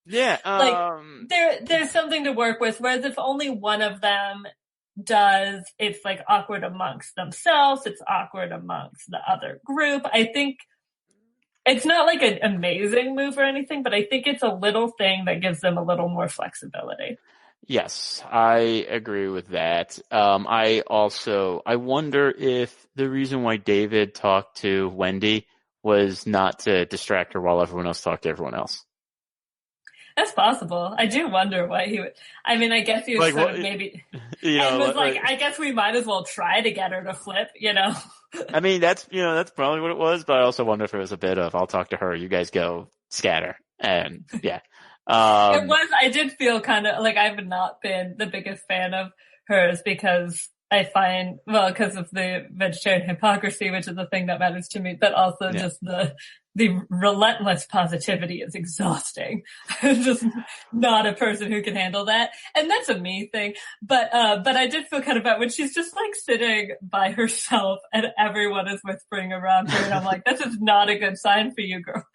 Yeah. Like there's something to work with. Whereas if only one of them does, it's like awkward amongst themselves. It's awkward amongst the other group. I think it's not like an amazing move or anything, but I think it's a little thing that gives them a little more flexibility. Yes, I agree with that. I wonder if the reason why David talked to Wendy was not to distract her while everyone else talked to everyone else. That's possible. I do wonder why he would. I mean, I guess he was sort of maybe, and was like, I guess we might as well try to get her to flip, I mean, that's probably what it was, but I also wonder if it was a bit of, I'll talk to her, you guys go scatter. And yeah. I did feel kind of like I've not been the biggest fan of hers because because of the vegetarian hypocrisy, which is the thing that matters to me, but also just the relentless positivity is exhausting. I'm just not a person who can handle that. And that's a me thing. But I did feel kind of bad when she's just like sitting by herself and everyone is whispering around her. And I'm like, this is not a good sign for you, girl.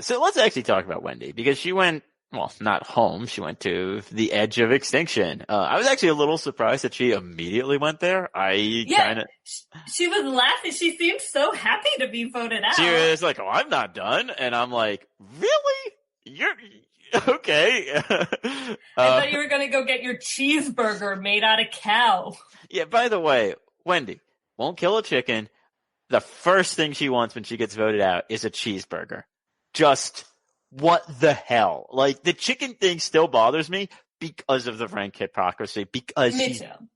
So let's actually talk about Wendy because she went, well, not home. She went to the edge of extinction. I was actually a little surprised that she immediately went there. She was laughing. She seemed so happy to be voted out. She was like, "Oh, I'm not done," and I'm like, "Really? You're okay?" I thought you were going to go get your cheeseburger made out of cow. Yeah. By the way, Wendy won't kill a chicken. The first thing she wants when she gets voted out is a cheeseburger. Just what the hell? Like, the chicken thing still bothers me because of the rank hypocrisy, because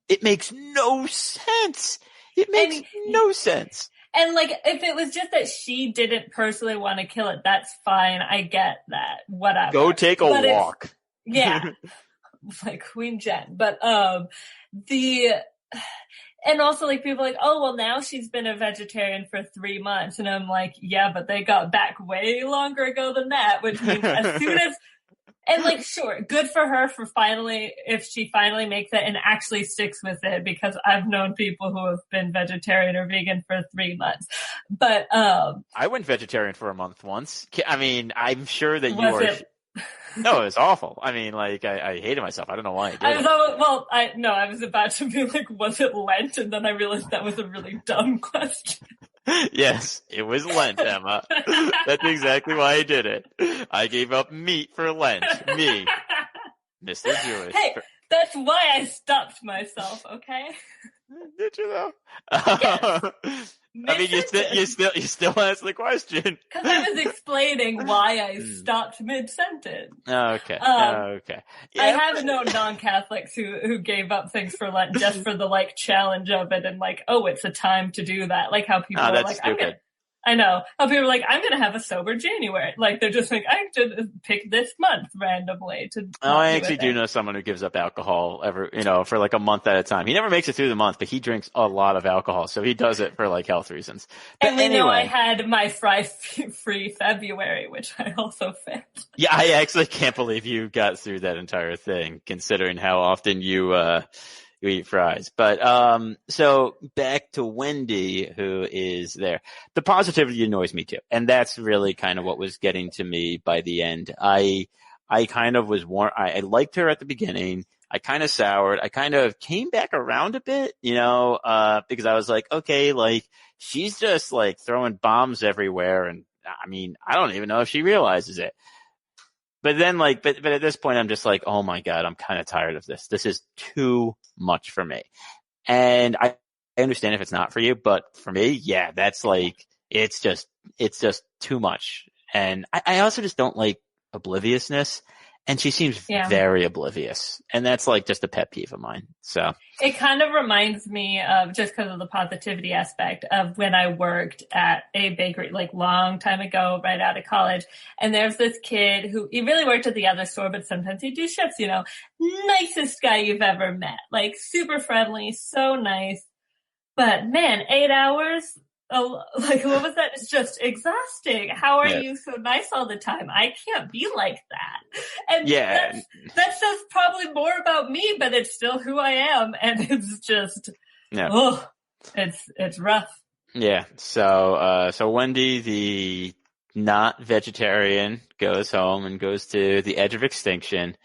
it makes no sense. It makes no sense. And like, if it was just that she didn't personally want to kill it, that's fine. I get that. Whatever. Go take a walk. Yeah. Like Queen Jen. But, and also, like, people are like, oh, well, now she's been a vegetarian for 3 months. And I'm like, yeah, but they got back way longer ago than that, which means as soon as, and like, sure, good for her for if she finally makes it and actually sticks with it, because I've known people who have been vegetarian or vegan for 3 months. But, I went vegetarian for a month once. I mean, I'm sure that you are. No, it was awful. I mean, like, I hated myself. I don't know why I did I was about to be like, was it Lent? And then I realized that was a really dumb question. Yes, it was Lent, Emma. That's exactly why I did it. I gave up meat for Lent. Me, Mr. Jewish. Hey, that's why I stopped myself, okay? Did you though? Yes. I mean, you still asked the question. Because I was explaining why I stopped mid-sentence. Okay. Okay. Yeah, I have known non-Catholics who gave up things for Lent just for the like challenge of it and like, oh, it's a time to do that. Like how people are like, I know how people are like, I'm going to have a sober January. Like they're just like, I should pick this month randomly to. I actually do know someone who gives up alcohol for like a month at a time. He never makes it through the month, but he drinks a lot of alcohol. So he does it for like health reasons. But and know I had my free February, which I also failed. Yeah, I actually can't believe you got through that entire thing, considering how often you eat fries. But so back to Wendy, who is there. The positivity annoys me too. And that's really kind of what was getting to me by the end. I kind of was I liked her at the beginning. I kind of soured. I kind of came back around a bit, because I was like, okay, like she's just like throwing bombs everywhere. And I mean, I don't even know if she realizes it. But then but at this point, I'm just like, oh my God, I'm kind of tired of this. This is too much for me. And I understand if it's not for you, but for me, yeah, that's like, it's just too much. And I also just don't like obliviousness. And she seems very oblivious. And that's like just a pet peeve of mine. So it kind of reminds me of, just because of the positivity aspect, of when I worked at a bakery like long time ago, right out of college. And there's this kid he really worked at the other store, but sometimes he'd do shifts, nicest guy you've ever met, like super friendly, so nice. But man, 8 hours, like, what was that? It's just exhausting. How are Yeah. you so nice all the time? I can't be like that. And Yeah. that says probably more about me, but it's still who I am. And it's just, Yeah. oh, it's rough. Yeah. So Wendy, the not vegetarian, goes home and goes to the edge of extinction.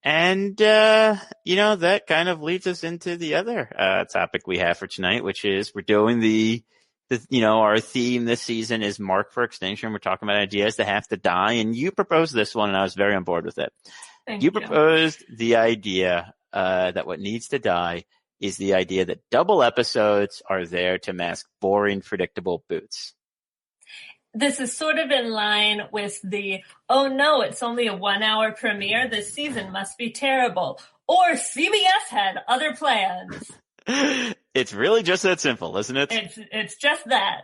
And, that kind of leads us into the other, topic we have for tonight, which is we're doing our theme this season is Mark for Extinction. We're talking about ideas that have to die. And you proposed this one and I was very on board with it. Thank You you. proposed the idea, that what needs to die is the idea that double episodes are there to mask boring, predictable boots. This is sort of in line with oh no, it's only a 1 hour premiere. This season must be terrible. Or CBS had other plans. It's really just that simple, isn't it? It's just that.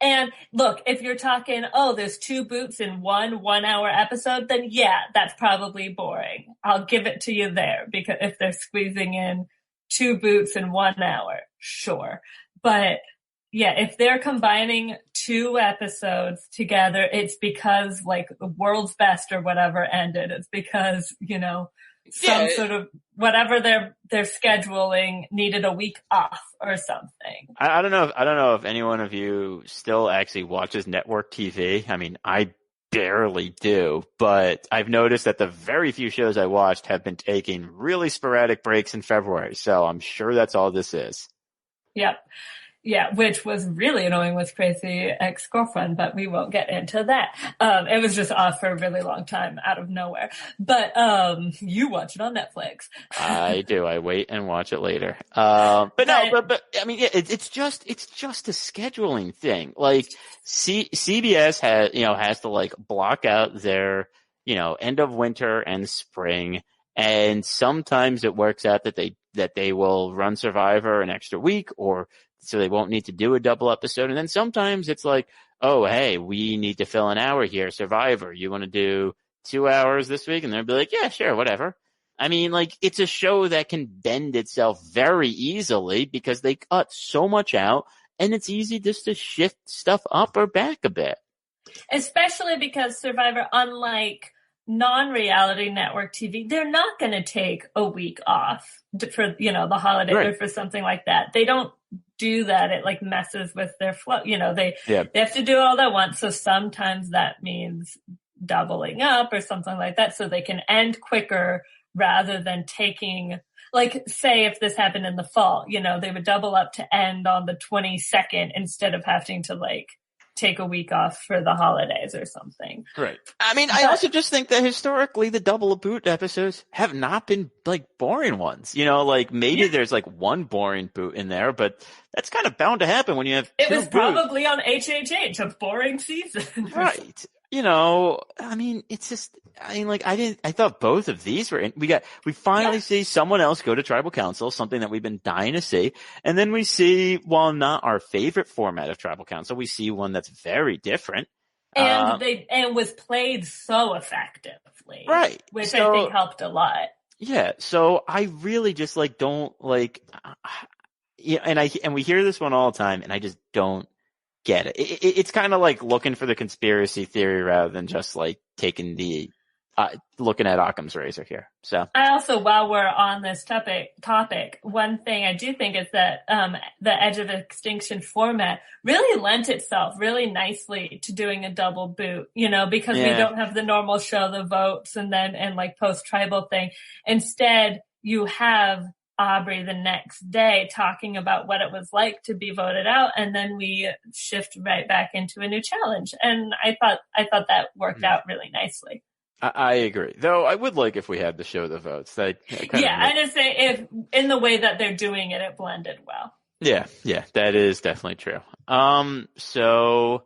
And look, if you're talking, there's 2 boots in 1 hour episode, then yeah, that's probably boring. I'll give it to you there, because if they're squeezing in 2 boots in 1 hour, sure. But yeah, if they're combining 2 episodes together, it's because like the World's Best or whatever ended. It's because, some sort of whatever they're scheduling needed a week off or something. I don't know if any one of you still actually watches network TV. I mean, I barely do, but I've noticed that the very few shows I watched have been taking really sporadic breaks in February. So I'm sure that's all this is. Yep. Yeah, which was really annoying with Crazy Ex-Girlfriend, but we won't get into that. It was just off for a really long time out of nowhere. But you watch it on Netflix. I do. I wait and watch it later. But I mean, it's just a scheduling thing. Like CBS has to like block out their, end of winter and spring. And sometimes it works out that they will run Survivor an extra week, or so they won't need to do a double episode. And then sometimes it's like, oh, hey, we need to fill an hour here. Survivor, you want to do 2 hours this week? And they'll be like, yeah, sure, whatever. I mean, like, it's a show that can bend itself very easily because they cut so much out, and it's easy just to shift stuff up or back a bit. Especially because Survivor, unlike non-reality network TV, they're not going to take a week off for, the holiday or for something like that. They don't do that. It like messes with their flow. They have to do all that once. So sometimes that means doubling up or something like that, so they can end quicker rather than taking, like, say if this happened in the fall, they would double up to end on the 22nd instead of having to like take a week off for the holidays or something. Right. I mean, I also just think that historically the double boot episodes have not been like boring ones. Like maybe there's like one boring boot in there, but that's kind of bound to happen when you have It 2 was boots. Probably on HHH, a boring season. Right. I mean, it's just, I thought both of these were we finally see someone else go to tribal council, something that we've been dying to see. And then we see, while not our favorite format of tribal council, we see one that's very different. And was played so effectively. Right. Which I think helped a lot. Yeah. So I really just don't and we hear this one all the time, and I just don't get it. It's kind of like looking for the conspiracy theory rather than just like taking looking at Occam's razor here. So I also, while we're on this topic, one thing I do think is that the Edge of Extinction format really lent itself really nicely to doing a double boot, because we don't have the normal show the votes and like post tribal thing. Instead, you have Aubrey the next day talking about what it was like to be voted out, and then we shift right back into a new challenge. And I thought that worked out really nicely. I agree, though. I would like if we had to show the votes. I just say if in the way that they're doing it, it blended well. Yeah, that is definitely true. So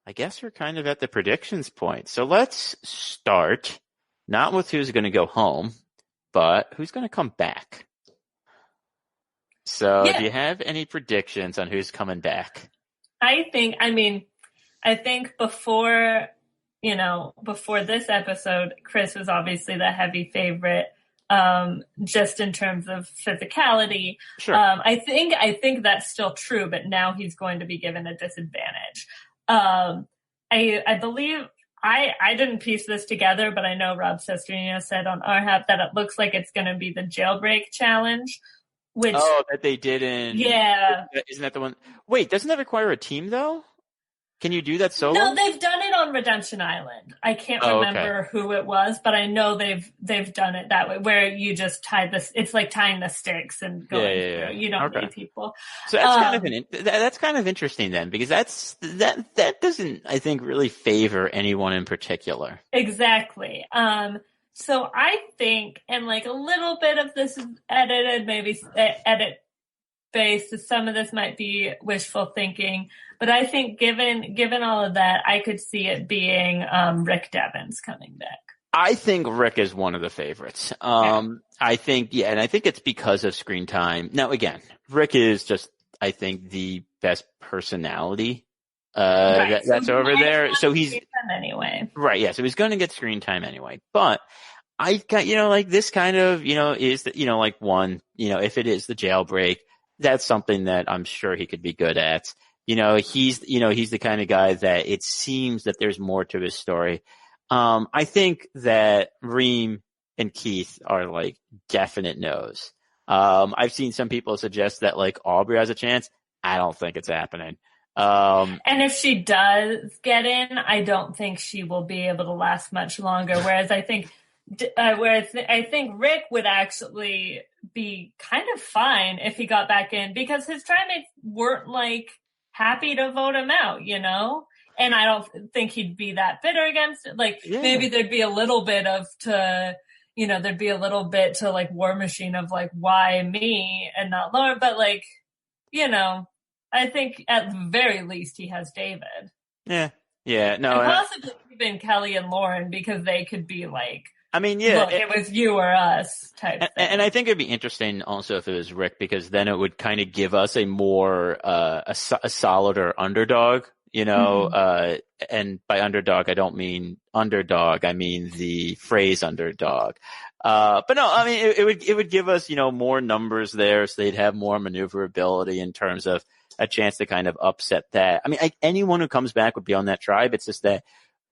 I guess we're kind of at the predictions point. So let's start not with who's going to go home, but who's going to come back. So do you have any predictions on who's coming back? I think before this episode, Chris was obviously the heavy favorite. just in terms of physicality. Sure. I think that's still true, but now he's going to be given a disadvantage. I believe I didn't piece this together, but I know Rob Sestrino said on RHAP that it looks like it's going to be the jailbreak challenge, which that they did in. Yeah. Isn't that the one? Wait, doesn't that require a team though? Can you do that solo? No, they've done it on Redemption Island. I can't remember who it was, but I know they've done it that way, where you just tie this. It's like tying the sticks and going through. You don't need people. So that's kind of interesting then, because that doesn't, I think, really favor anyone in particular. Exactly. So I think, and like a little bit of this is edited, maybe edit based. So some of this might be wishful thinking, but I think given all of that, I could see it being Rick Devens coming back. I think Rick is one of the favorites. I think, and I think it's because of screen time. Now, again, Rick is just, I think, the best personality that's over there. So he's anyway. Right, yeah. So he's going to get screen time anyway. But I got, like this kind of, is the, like one, if it is the jailbreak, that's something that I'm sure he could be good at. He's the kind of guy that it seems that there's more to his story. I think that Reem and Keith are like definite no's. I've seen some people suggest that like Aubrey has a chance. I don't think it's happening. And if she does get in, I don't think she will be able to last much longer. Whereas I think Rick would actually be kind of fine if he got back in, because his trimates weren't like happy to vote him out, and I don't think he'd be that bitter against it. Like maybe there'd be a little bit to like War Machine of like, why me and not Lauren, but like, I think at the very least he has David. Yeah. No, and possibly even Kelly and Lauren, because they could be like, I mean, look, it was you or us type thing. And I think it'd be interesting also if it was Rick, because then it would kind of give us a more a solider underdog, and by underdog I don't mean underdog, I mean the phrase underdog. But no, I mean it would give us more numbers there, so they'd have more maneuverability in terms of a chance to kind of upset that. I mean, anyone who comes back would be on that tribe. It's just that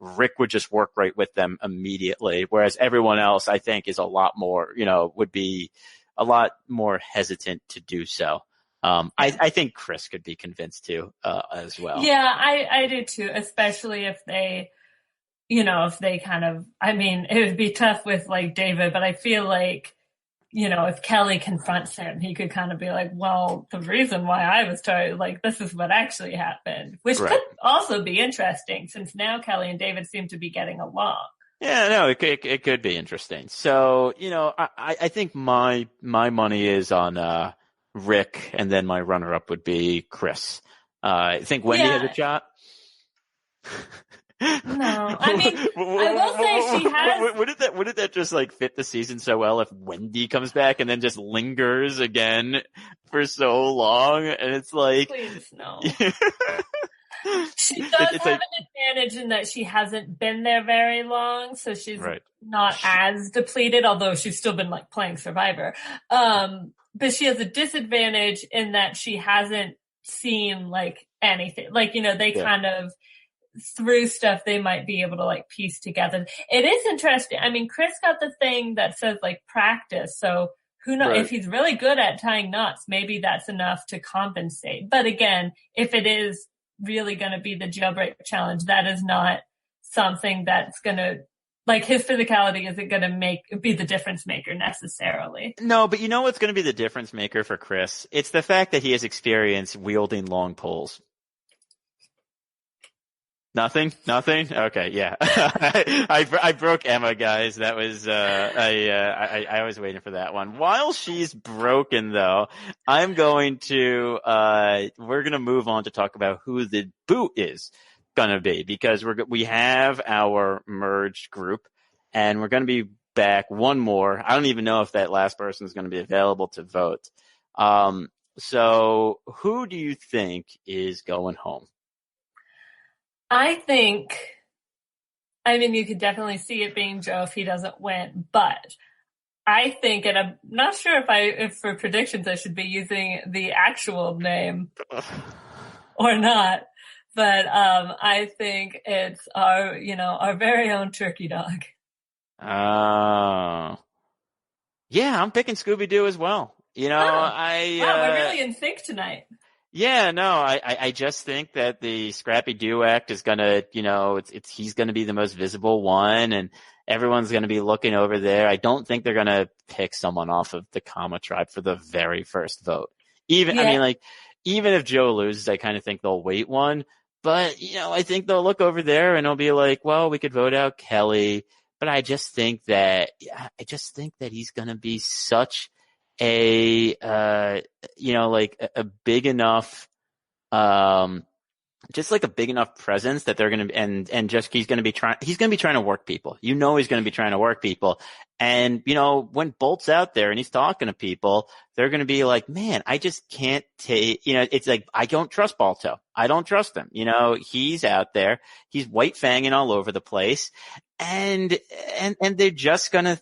Rick would just work right with them immediately, whereas everyone else, I think, is a lot more, would be a lot more hesitant to do so. I think Chris could be convinced too, as well. Yeah, I do too, especially if they, if they kind of, I mean, it would be tough with like David, but I feel like, if Kelly confronts him, he could kind of be like, well, the reason why I was told, like, this is what actually happened, which could also be interesting, since now Kelly and David seem to be getting along. Yeah, no, it could be interesting. So, I think my money is on Rick, and then my runner-up would be Chris. I think Wendy has a shot. No, I mean, I will say she has. Wouldn't that just like fit the season so well if Wendy comes back and then just lingers again for so long? And it's like, please no. She does have an advantage in that she hasn't been there very long, so she's not as depleted, although she's still been like playing Survivor. But she has a disadvantage in that she hasn't seen like anything. Like, they kind of, through stuff they might be able to like piece together. It is interesting. I mean, Chris got the thing that says like practice, so who knows if he's really good at tying knots, maybe that's enough to compensate. But again, if it is really going to be the jailbreak challenge, that is not something that's going to, like, his physicality isn't going to be the difference maker necessarily. No, but what's going to be the difference maker for Chris? It's the fact that he has experience wielding long poles. Nothing. Okay, yeah. I broke Emma, guys. That was I was waiting for that one. While she's broken, though, I'm going to we're gonna move on to talk about who the boot is gonna be, because we have our merged group, and we're gonna be back one more. I don't even know if that last person is gonna be available to vote. So who do you think is going home? I mean, you could definitely see it being Joe if he doesn't win, but I think, and I'm not sure if for predictions I should be using the actual name or not, but I think it's our very own turkey dog. Oh. Yeah, I'm picking Scooby-Doo as well. Oh, wow, we're really in sync tonight. Yeah, no, I just think that the Scrappy Doo act is gonna, he's gonna be the most visible one, and everyone's gonna be looking over there. I don't think they're gonna pick someone off of the Kama tribe for the very first vote. Yeah. Even if Joe loses, I kind of think they'll wait one. But, I think they'll look over there and they'll be like, well, we could vote out Kelly. But I just think that he's gonna be such a big enough, just like a big enough presence that they're going to, and just, he's going to be trying to work people. He's going to be trying to work people. And, when Bolt's out there and he's talking to people, they're going to be like, man, I just can't take, it's like, I don't trust Balto. I don't trust him. He's out there. He's white fanging all over the place. And they're just gonna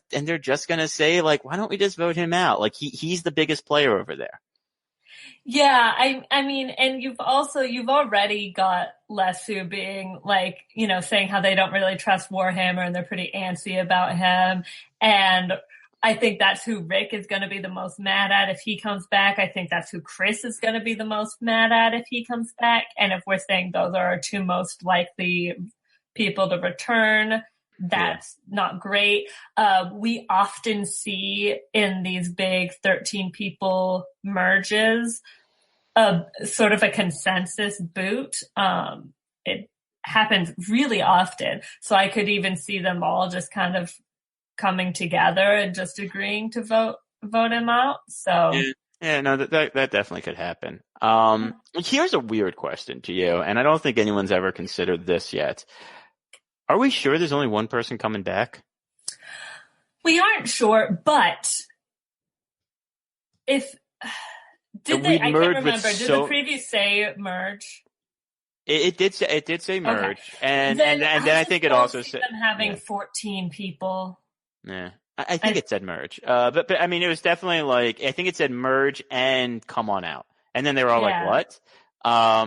say, like, why don't we just vote him out? Like, he's the biggest player over there. Yeah, I mean, and you've already got Lesu being like, saying how they don't really trust Warhammer and they're pretty antsy about him. And I think that's who Rick is going to be the most mad at if he comes back. I think that's who Chris is going to be the most mad at if he comes back. And if we're saying those are our two most likely people to return, that's not great. We often see in these big 13 people merges sort of a consensus boot. It happens really often. So I could even see them all just kind of coming together and just agreeing to vote him out. So yeah, no, that definitely could happen. Here's a weird question to you, and I don't think anyone's ever considered this yet. Are we sure there's only one person coming back? We aren't sure, but I can't remember. Did the preview say merge? It did say merge, okay. and then I think it also said them having 14 people. Yeah, I think it said merge. But I mean, it was definitely like, I think it said merge and come on out, and then they were all like, what? I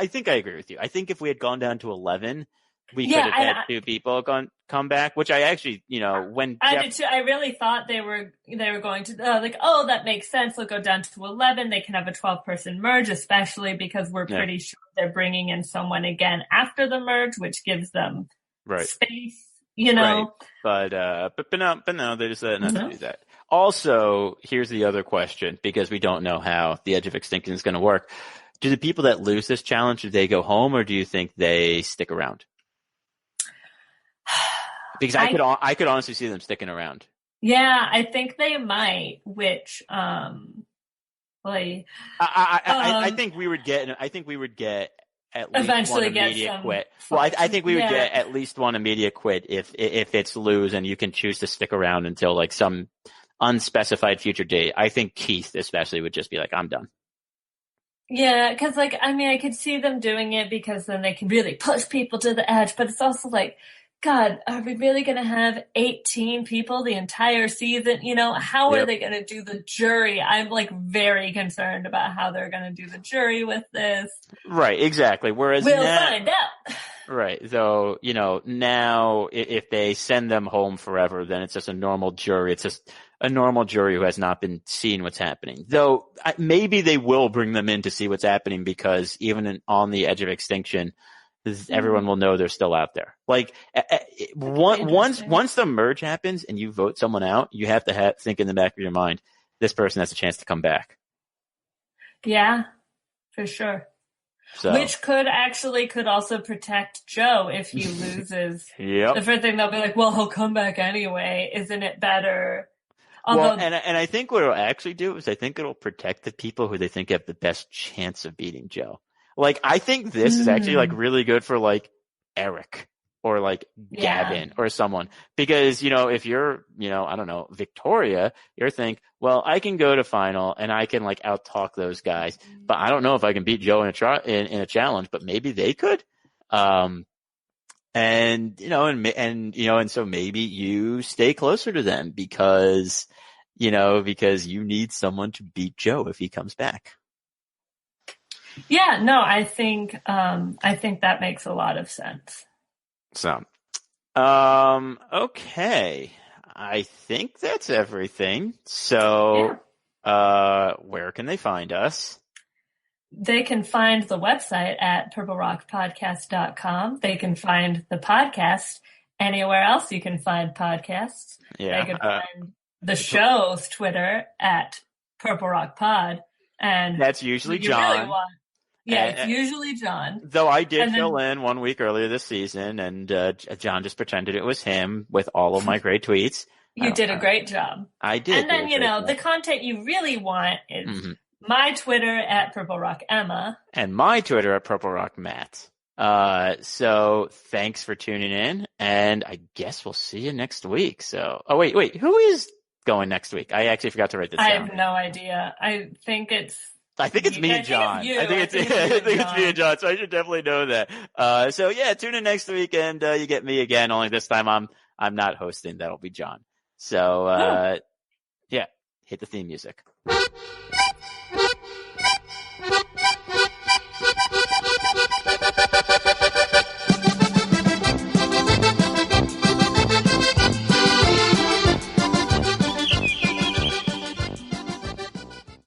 think I agree with you. I think if we had gone down to 11, we could have had two people come back, which I actually, when I did too. I really thought they were going to that makes sense. They'll go down to 11. They can have a 12-person merge, especially because we're pretty sure they're bringing in someone again after the merge, which gives them space, Right. But no, they just let us do that. Also, here's the other question, because we don't know how the Edge of Extinction is going to work. Do the people that lose this challenge, do they go home, or do you think they stick around? Because I could honestly see them sticking around. Yeah, I think they might. Which, I think we would get at least one immediate quit. Well, I think we would get at least one immediate quit if it's lose, and you can choose to stick around until like some unspecified future date. I think Keith especially would just be like, I'm done. Yeah, because I could see them doing it because then they can really push people to the edge, but it's also like, God, are we really going to have 18 people the entire season? How are they going to do the jury? I'm like very concerned about how they're going to do the jury with this. Right, exactly. Whereas we'll find out. Right. So, now if they send them home forever, then it's just a normal jury. It's just a normal jury who has not been seeing what's happening. Though maybe they will bring them in to see what's happening, because even on the Edge of Extinction, everyone will know they're still out there. Like once the merge happens and you vote someone out, you have to think in the back of your mind, this person has a chance to come back. Yeah, for sure. So. Which could also protect Joe if he loses. Yep. The first thing they'll be like, well, he'll come back anyway. Isn't it better? Well, and I think what it'll actually do is I think it'll protect the people who they think have the best chance of beating Joe. Like, I think this is actually like really good for like Eric or like Gavin or someone, because, if you're, I don't know, Victoria, you're think, well, I can go to final and I can like out talk those guys, but I don't know if I can beat Joe in a challenge, but maybe they could. And, and so maybe you stay closer to them because you need someone to beat Joe if he comes back. Yeah, no, I think that makes a lot of sense. So, okay. I think that's everything. So, where can they find us? They can find the website at purplerockpodcast.com. They can find the podcast anywhere else you can find podcasts. Yeah. They can find the show's Twitter at Purple Rock Pod. And that's usually John. It's usually John. Though I did fill in 1 week earlier this season, and John just pretended it was him with all of my great tweets. You did a great job. I did. And then, the content you really want is my Twitter at Purple Rock Emma. And my Twitter at Purple Rock Matt. So thanks for tuning in, and I guess we'll see you next week. So, wait, who is going next week? I actually forgot to write this down. I have no idea. I think it's me and John. I think it's me and John. So I should definitely know that. So yeah, tune in next week, and you get me again. Only this time I'm not hosting. That'll be John. So yeah, hit the theme music.